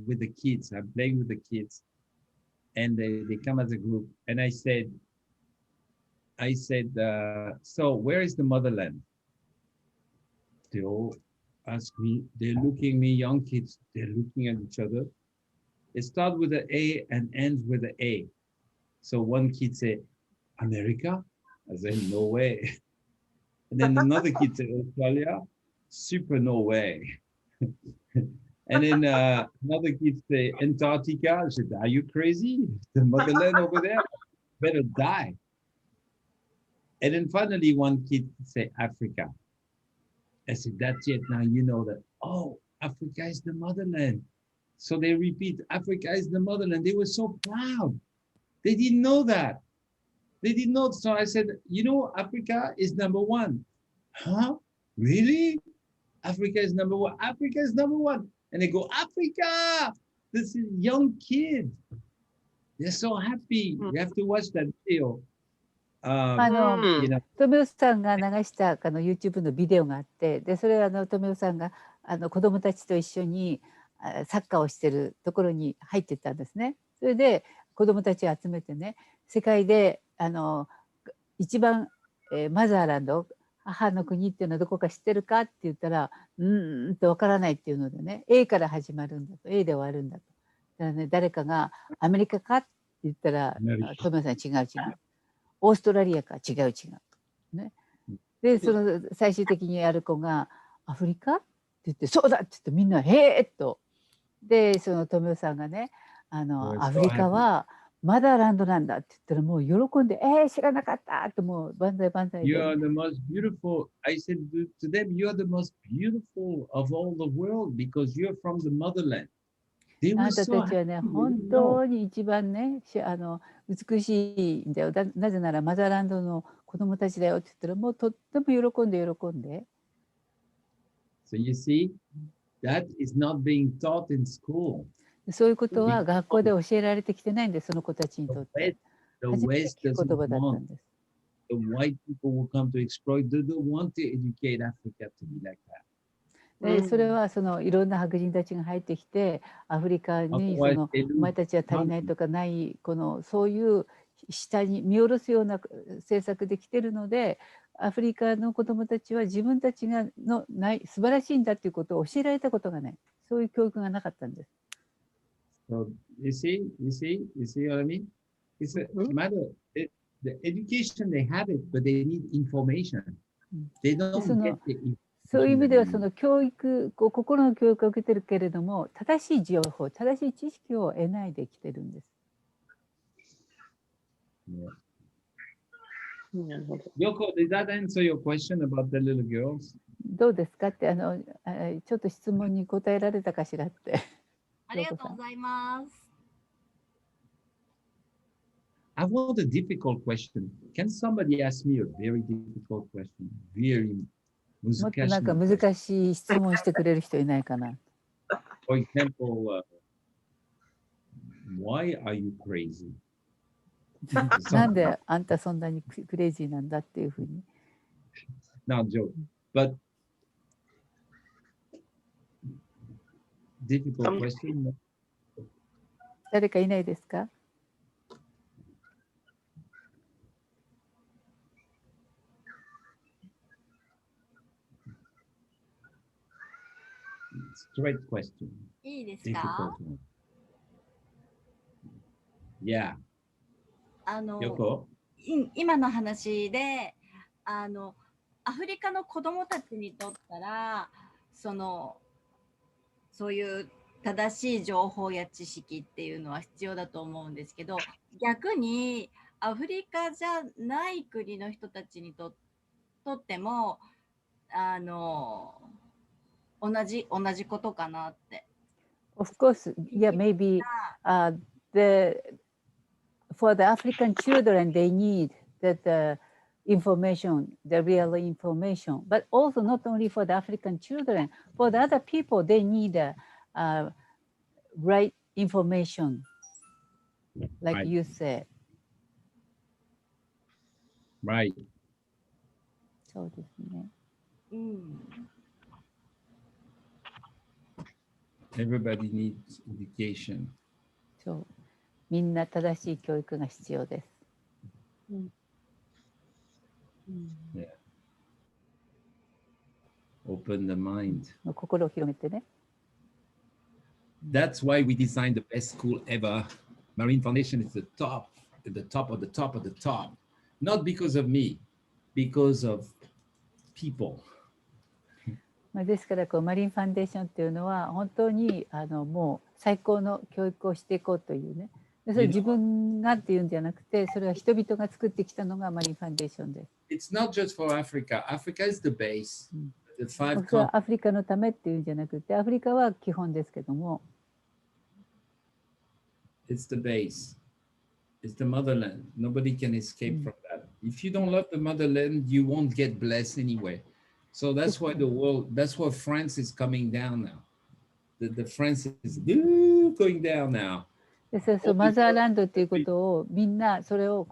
with the kids, I'm playing with the kids, and they come as a group, and I said, so where is the motherland? They all ask me, they're looking at me, young kids, they're looking at each other. It starts with an A and ends with an A. So one kid said, America? I said, no way. And then another kid said, Australia? Super no way. And then another kid said, Antarctica? I said, are you crazy? The motherland over there? Better die. And then finally one kid said, Africa. I said, that's it. Now you know that, oh, Africa is the motherland. So they repeat, Africa is the motherland. They were so proud. They didn't know that. They didn't know. So I said, you know, Africa is number one. Huh? Really? Africa is number one. Africa is number one. And they go, Africa! This is young kids. They're so happy. You have to watch that video. You know. 富雄さんが流したYouTube のビデオがあって、でそれは富雄さんが子どもたちと一緒にサッカーをしてるところに入ってったんですね。それで子どもたちを集めてね、世界で一番、マザーランド、母の国っていうのはどこか知ってるかって言ったら、ってわからないっていうのでね、A から始まるんだと、A で終わるんだと。だからね、誰かがアメリカかって言ったら、富雄さん違う。オーストラリアか違う。ね。で、最終的にやる子がアフリカって言って、そうだって言ってみんな、へーっと。で、その富雄さんがね、アフリカはマダーランドなんだって言ったらもう喜んで、知らなかったってもう万歳万歳で。You are the most beautiful. I said to them, you are the most beautiful of all the world because you're from the motherland. あなたたちはね、本当に一番ね、美しいんだよ。なぜならマザーランドの子供たちだよって言ったらもうとっても喜んで。So you see, that is not being taught in school. そういうことは学校で教えられてきてないんです、その子たちにとって。 The 初めて West 聞く言葉 doesn't だった want. んです。The white people will come to exploit. They don't want to educate Africa to be like that. でそれはいろんな白人たちが入ってきてアフリカにお前たちは足りないとかないそういう下に見下ろすような政策で来てるのでアフリカの子どもたちは自分たちがない素晴らしいんだということを教えられたことがない、そういう教育がなかったんです。So you see what I mean? It's a matter. The education they have it, but they need information. They don't get the information. そういう意味では教育、心の教育を受けてるけれども、正しい情報、正しい知識を得ないできてるんです。Yoko, did that answer your question about the little girls? どうですかってちょっと質問に答えられたかしらって。ありがとうございます。I want a difficult question. Can somebody ask me a very difficult question? Veryもっとなんか難しい質問してくれる人いないかな。For example, why are you crazy? なんであんたそんなにクレイジーなんだっていうふうに Not joke. But difficult question. 誰かいないですか？ Straight question. いいです Difficult か？ one. Yeah. 今の話でアフリカの子どもたちにとったらそういう正しい情報や知識っていうのは必要だと思うんですけど、逆にアフリカじゃない国の人たちにとっても同じことかなって。Of course, yeah, maybe for the African children, they need that information, the real information, but also not only for the African children, for the other people, they need right information, like Right. you said. Right. そうですね。Everybody needs education. そう。みんな正しい教育が必要です。Yeah. Open the mind. 心を広めてね。That's why we designed the best school ever. Marine Foundation is the top of the top of the top of the top. Not because of me, because of people. ですからマリンファンデーションっていうのは本当にもう最高の教育をしていこうというね。それ自分がっていうんじゃなくて、それは人々が作ってきたのがマリンファンデーションです。It's not just for Africa. Africa is the base. The five それはアフリカのためっていうんじゃなくて、アフリカは基本ですけども。It's the base. It's the motherland. Nobody can escape from that. If you don't love the motherland, you won't get blessed anyway. So that's why that's why France is coming down now. The France is going down now. そうマザーランドっていうことをみんなそれを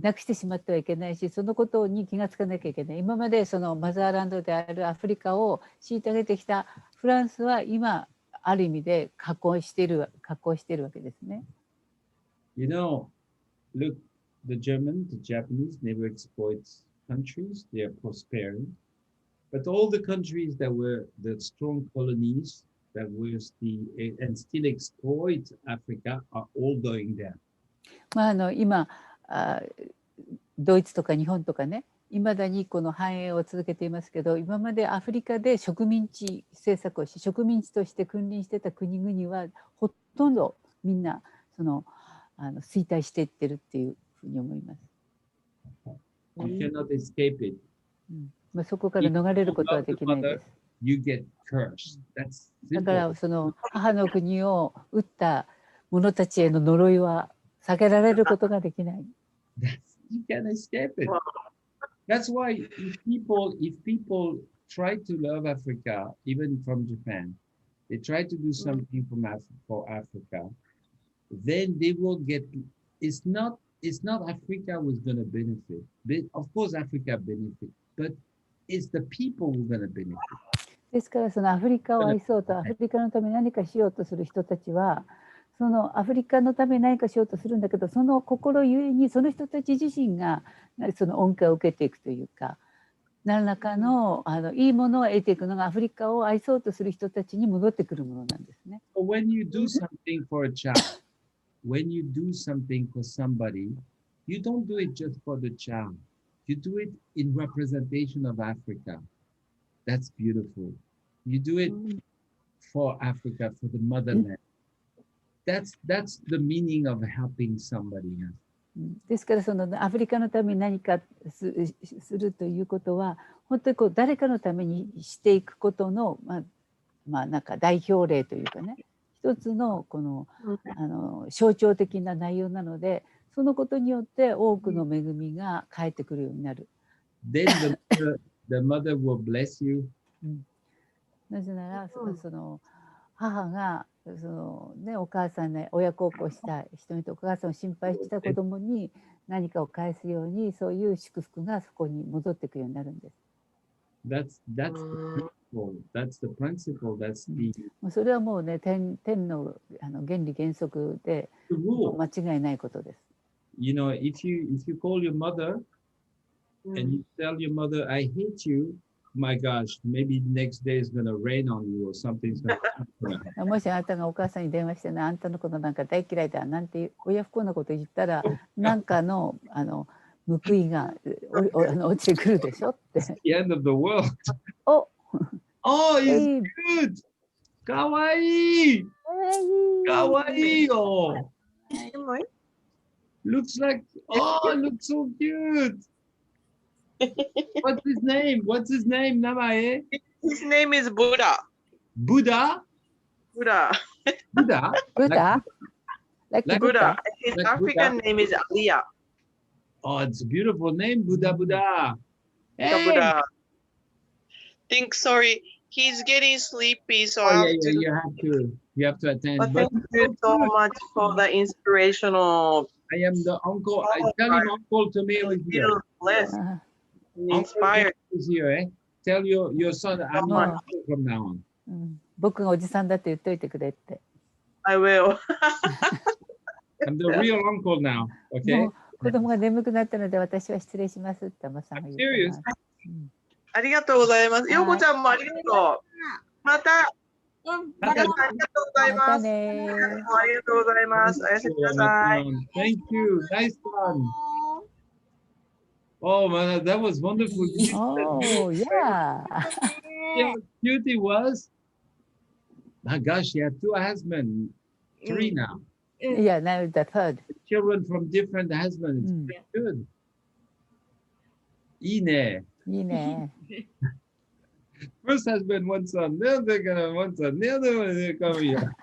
なくしてしまってはいけないし、そのことに気がつかなきゃいけない。今までそのマザーランドであるアフリカを虐げてきたフランスは今ある意味で加工しているわけですね。You know, look, the German, the Japanese never exploit countries. They are prospering. But all the countries that were the strong colonies that were still exploit Africa are all going down. 今ドイツとか日本とかね、いまだにこの繁栄を続けていますけど、今までアフリカで植民地政策をし、植民地として君臨してた国々はほとんどみんな衰退していってるっていうふうに思います。You cannot escape it. そこから逃れることはできないです。You get cursed. That's simple. だからその母の国を撃った者たちへの呪いは避けられることができない。You can't escape it. That's why if people try to love Africa, even from Japan, they try to do something for Africa, then they will get. It's not Africa who's going to benefit. Of course, Africa benefit, but it's the people who are going to benefit. ですからそのアフリカを愛そうとアフリカのために何かしようとする人たちは、そのアフリカのために何かしようとするんだけど、その心ゆえにその人たち自身がその恩恵を受けていくというか、何らかのいいものを得ていくのがアフリカを愛そうとする人たちに戻ってくるものなんですね。When you do something for a child, when you do something for somebody, you don't do it just for the child. You do it in representation of Africa. That's beautiful. You do it for Africa, for the motherland. That's the meaning of helping somebody else. ですからそのアフリカのために何かするということは本当に誰かのためにしていくことのなんか代表例というかね、一つのこの象徴的な内容なので、そのことによって多くの恵みが返ってくるようになる。Then the mother will bless you. なぜならその母がそのね、お母さんね、親孝行した人にとお母さんを心配した子供に何かを返すように、そういう祝福がそこに戻っていくようになるんです。That's the principle. That's the もうそれはもうね、天の原理原則で rule. 間違いないことです。You know, if you call your mother and you tell your mother, I hate you, my gosh, maybe next day is going to rain on you or something's going to happen. もしあなたがお母さんに電話してね、あんたのことなんか大嫌いだなんて親不幸なこと言ったら、なんかの報いが落ちてくるでしょって。The end of the world. お、 Oh, he's good. かわいい。かわいいよ。Looks like, oh, looks so cute. What's his name? What's his name? 名前 His name is Buddha. Buddha? Buddha. Buddha? ブダ Like Like Buddha. Buddha? His Like African name is Aliyah. Oh, it's a beautiful name, Buddha, Buddha. Hey! Buddha. Sorry, he's getting sleepy, so Oh, I yeah, have yeah, to. you have to attend. But But thank you so much for the inspirational. I am the uncle. I tell him Uncle Tomeo is here. Feel blessed Ah, and Uncle inspired. Tomeo is here, eh? Tell your son I'm your Oh. uncle from now on. うん、僕がおじさんだって言っといてくれって。I will. I'm the real uncle now, も okay? う子供が眠くなったので私は失礼しますってマさんが I'm 言ってます。 serious. ありがとうございます。ようこちゃんもありがとう。また、うん、皆さんありがとうございまたます。ね皆さんもありがとうございます。おやすみなさい。 Thank you. Nice one. Oh man, that was wonderful. Oh, yeah. Yeah, how cute he was. My gosh, he had two husbands, three now. Yeah, now the third. Children from different husbands. Mm. Good. いいね。いいね。First husband, one son. The other gonna one son. The other one is come here.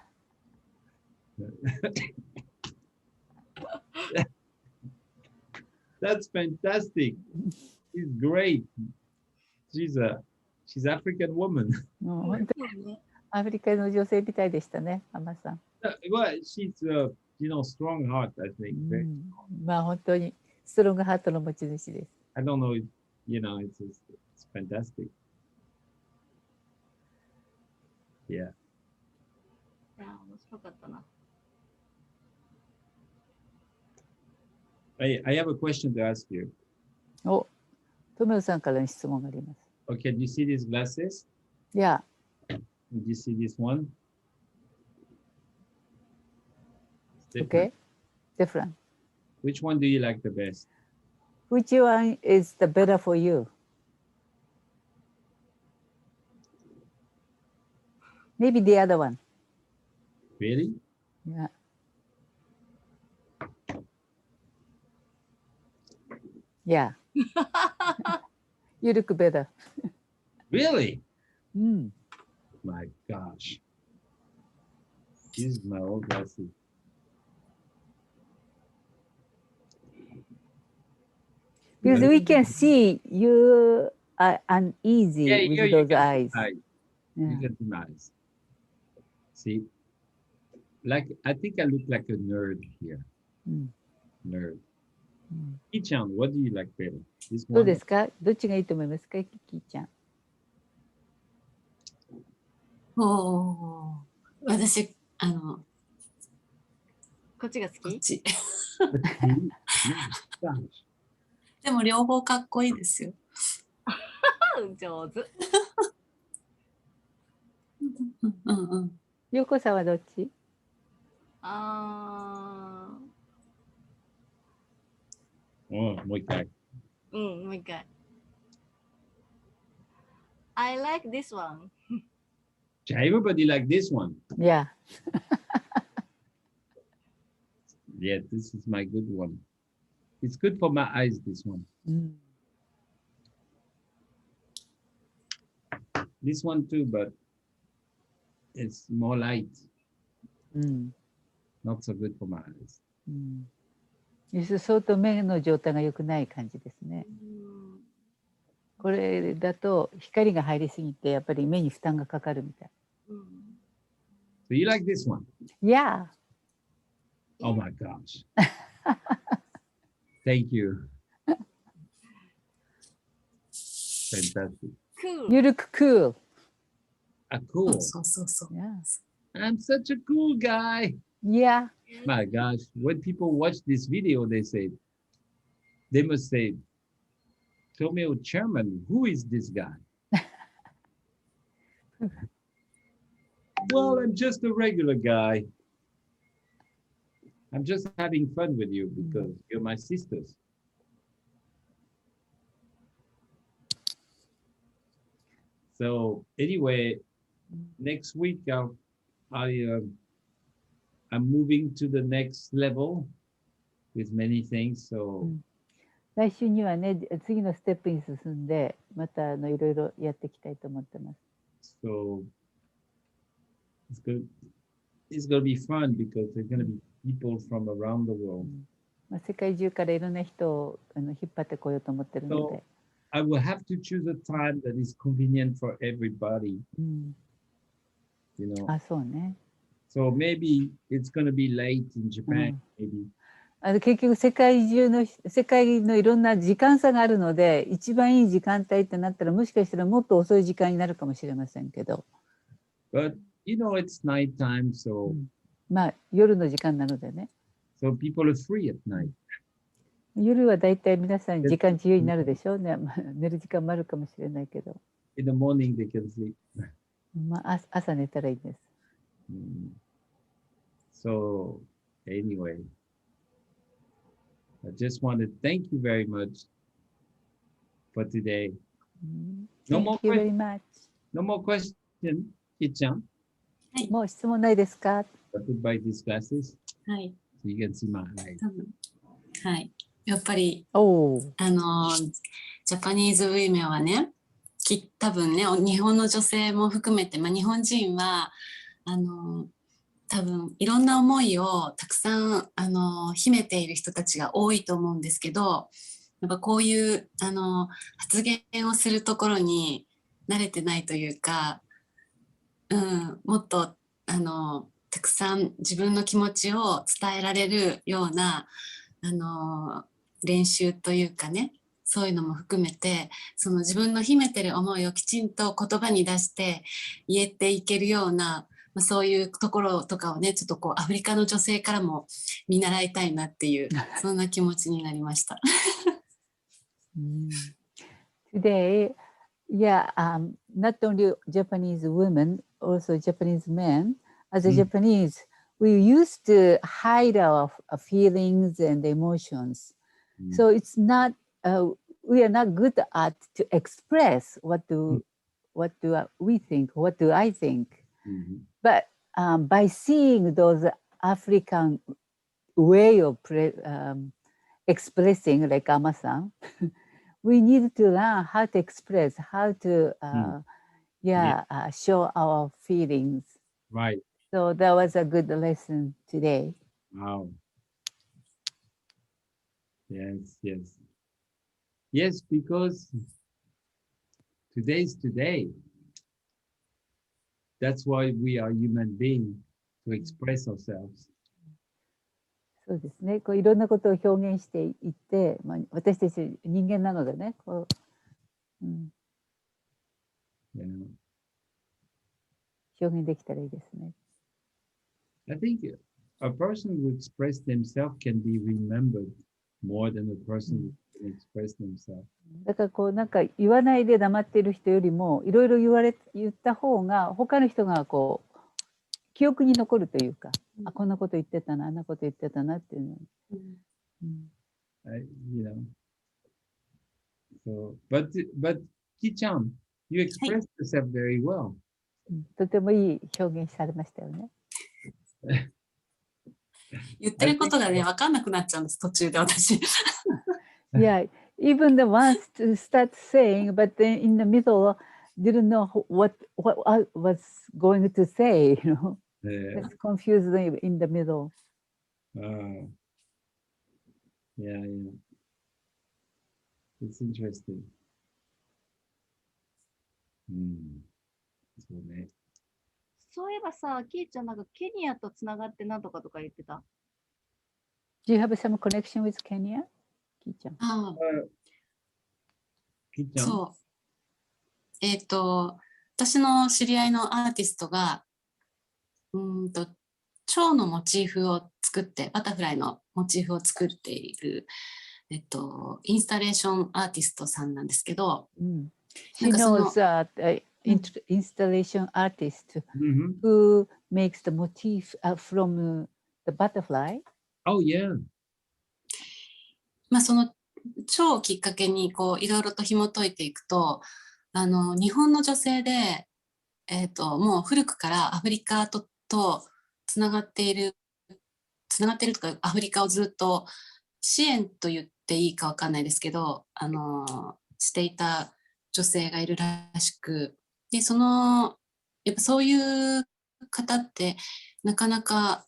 That's fantastic. She's great. She's African woman. もう本当にアフリカの女性みたいでしたね、ママさん。Well, she's strong heart, I think. まあ本当にストロングハートの持ち主です。I don't know, it's fantastic. Yeah. いや、面白かったな。I have a question to ask you. お、トメオさんからの質問があります。Okay, do you see these glasses? Yeah. Do you see this one? Okay. Different. Which one do you like the best? Which one is the better for you? Maybe the other one. Really? Yeah. Yeah. You look better. Really? My gosh. These are my old glasses. Because we can see you are uneasy with you those can eyes. You can see my eyes. See? I think I look like a nerd here. Nerd. Ki-chan, what do you like better? This どう one? ですか？どっちがいいと思いますか、キキちゃん。私、こっちが好き？こっち。でも両方かっこいいですよ。上手。ようこさんはどっち？もう一回。もう一回。I like this one. Everybody like this one. Yeah. Yeah, this is my good one. It's good for my eyes, this one. This one too, but it's more light. Not so good for my eyes. 相当目の状態が良くない感じですね。これだと光が入りすぎてやっぱり目に負担がかかるみたい。So you like this one? Yeah. Oh my gosh. Thank you. Fantastic. Cool. You look cool. Cool. そうそうそう。 Yeah. I'm such a cool guy. Yeah. My gosh, when people watch this video, they must say, Tomeo Chairman, who is this guy? Well, I'm just a regular guy. I'm just having fun with you because you're my sisters. So anyway, next week I'm moving to the next level with many things. So 来週にはね、次のステップに進んで、またいろいろやっていきたいと思ってます。so it's gonna be fun because there's gonna be people from around the world. まあ、世界中からいろんな人を引っ張ってこようと思ってるので。I will have to choose a time that is convenient for everybody. You know. あ、そうね。So maybe it's gonna be late in Japan, maybe. 結局世界のいろんな時間差があるので、一番いい時間帯ってなったらもしかしたらもっと遅い時間になるかもしれませんけど。But you know it's night time, so まあ夜の時間なのでね。so people are free at night. 夜はだいたい皆さん時間自由になるでしょうね。寝る時間もあるかもしれないけど。In the morning they can sleep. まあ朝寝たらいいです。So anyway, I just want to thank you very much for today. No more Thank you very questions. much. No more question, Ki-chan. もう質問ないですか？ I put by these glasses はい。 so you can see my eyes. 多分はい。やっぱり、おお。ジャパニーズウィメンはね、多分ね、日本の女性も含めて、まあ、日本人は、多分いろんな思いをたくさん秘めている人たちが多いと思うんですけど、やっぱこういう発言をするところに慣れてないというか、もっとたくさん自分の気持ちを伝えられるような練習というかね、そういうのも含めて、その自分の秘めてる思いをきちんと言葉に出して言えていけるような、そういうところとかをね、ちょっとこうアフリカの女性からも見習いたいなっていう、そんな気持ちになりました。Today, yeah, not only Japanese women, also Japanese men. As a Japanese, we used to hide our feelings and emotions. So it's not, we are not good at to express what do we think, what do I think. But by seeing those African way of expressing, like Ama-san, we need to learn how to express, how to show our feelings. Right. So that was a good lesson today. Wow. Yes, yes. Yes, because today's today. That's why we are human beings, to express ourselves. そうですね。こういろんなことを表現していって、まあ、私たち人間なのでね。こうYeah. 表現できたらいいですね。I think a person who expressed themselves can be remembered more than a person who expressed themselves. だからこうなんか言わないで黙っている人よりもいろいろ言った方が他の人がこう記憶に残るというか、あ、こんなこと言ってたな、あんなこと言ってたなっていうの。You know. So, but Ki-chan, you expressed yourself very well. とてもいい表現されましたよね。言ってることがね、分かんなくなっちゃうんです、途中で私。Yeah, even the ones to start saying, but then in the middle didn't know what I was going to say, you know. It's confused in the middle. Yeah, yeah. It's interesting. そうね。そういえばさ、キーちゃんなんかケニアとつながってなんとかとか言ってた。Do you have some connection with Kenya? キーちゃん。ああ、きっちゃん。そう。私の知り合いのアーティストが、蝶のモチーフを作って、バタフライのモチーフを作っている、インスタレーションアーティストさんなんですけど、She knows installation artist Mhm. who makes the motif from the butterfly. Oh, yeah. まあ、その蝶をきっかけにこういろいろと紐解いていくと、日本の女性で、もう古くからアフリカとつながっているとか、アフリカをずっと支援と言っていいかわかんないですけど、していた女性がいるらしく、で、やっぱそういう方ってなかなか、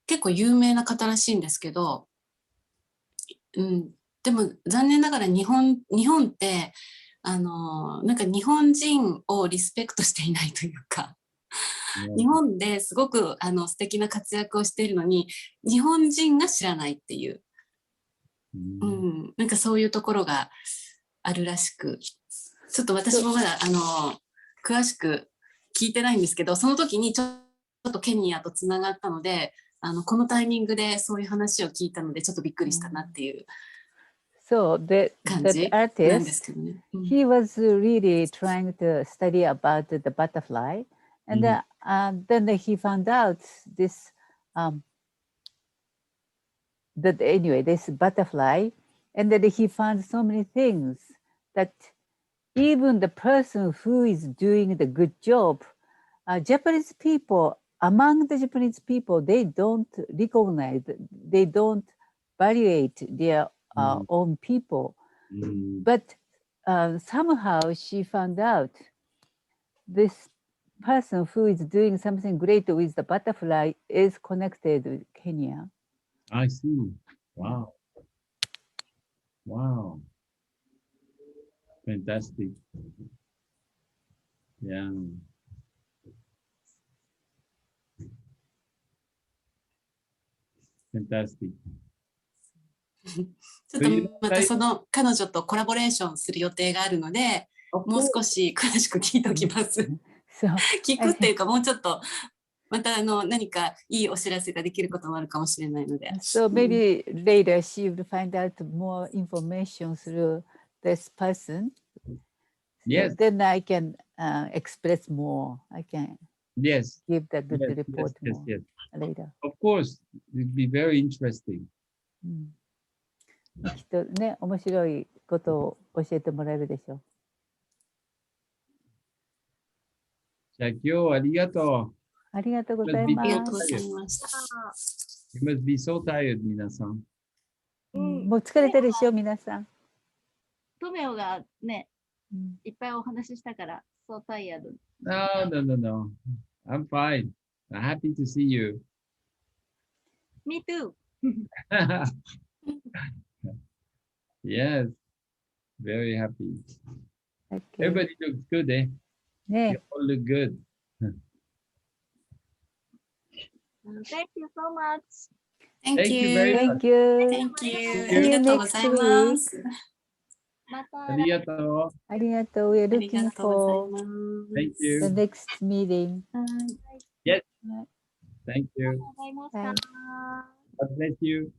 結構有名な方らしいんですけど、でも残念ながら日本ってなんか日本人をリスペクトしていないというか、日本ですごく素敵な活躍をしているのに日本人が知らないっていう、なんかそういうところがあるらしく、ちょっと私もまだ詳しく聞いてないんですけど、その時にちょっとケニアとつながったので、このタイミングでそういう話を聞いたのでちょっとびっくりしたなっていうSo the 感じなんです artist, けどね。he was really trying to study about the butterfly, and then he found out this that anyway this butterfly, and then he found so many things that even the person who is doing the good job, Japanese people, among the Japanese people, they don't recognize, they don't evaluate their own people. But somehow she found out this person who is doing something great with the butterfly is connected with Kenya. I see. Wow. Wow. Fantastic. Yeah. Fantastic. ちょっとまたその彼女とコラボレーションする予定があるので、もう少し詳しく聞いておきます。聞くっていうか、もうちょっとまた何かいいお知らせができることもあるかもしれないので。So maybe later she will find out more information through this person. Yes. Then I can express more. I can Yes. give the good Yes, report yes, more yes. later. Of course, it'd be very interesting. きっとね、面白いことを教えてもらえるでしょう。じゃあ今日はありがとう。ありがとうございありがまとうございす。ました。You must be so tired, 皆さん。もう疲れたでしょ、皆さん。トメオがね、いっぱいお話ししたから、そうタイヤド。No, no, no, no. I'm fine. I'm happy to see you. Me too. Yes, very happy. Okay. Everybody looks good, eh? ね You all look good. Thank you so much. Thank Thank you very you. much. Thank you. Thank you. See あり you がとうございます。またありがとう。ありがとう。We are ありが looking とう for ございます。 Thank the you. next meeting. Yes. はい Thank you. ありがとうございました。はい God bless you.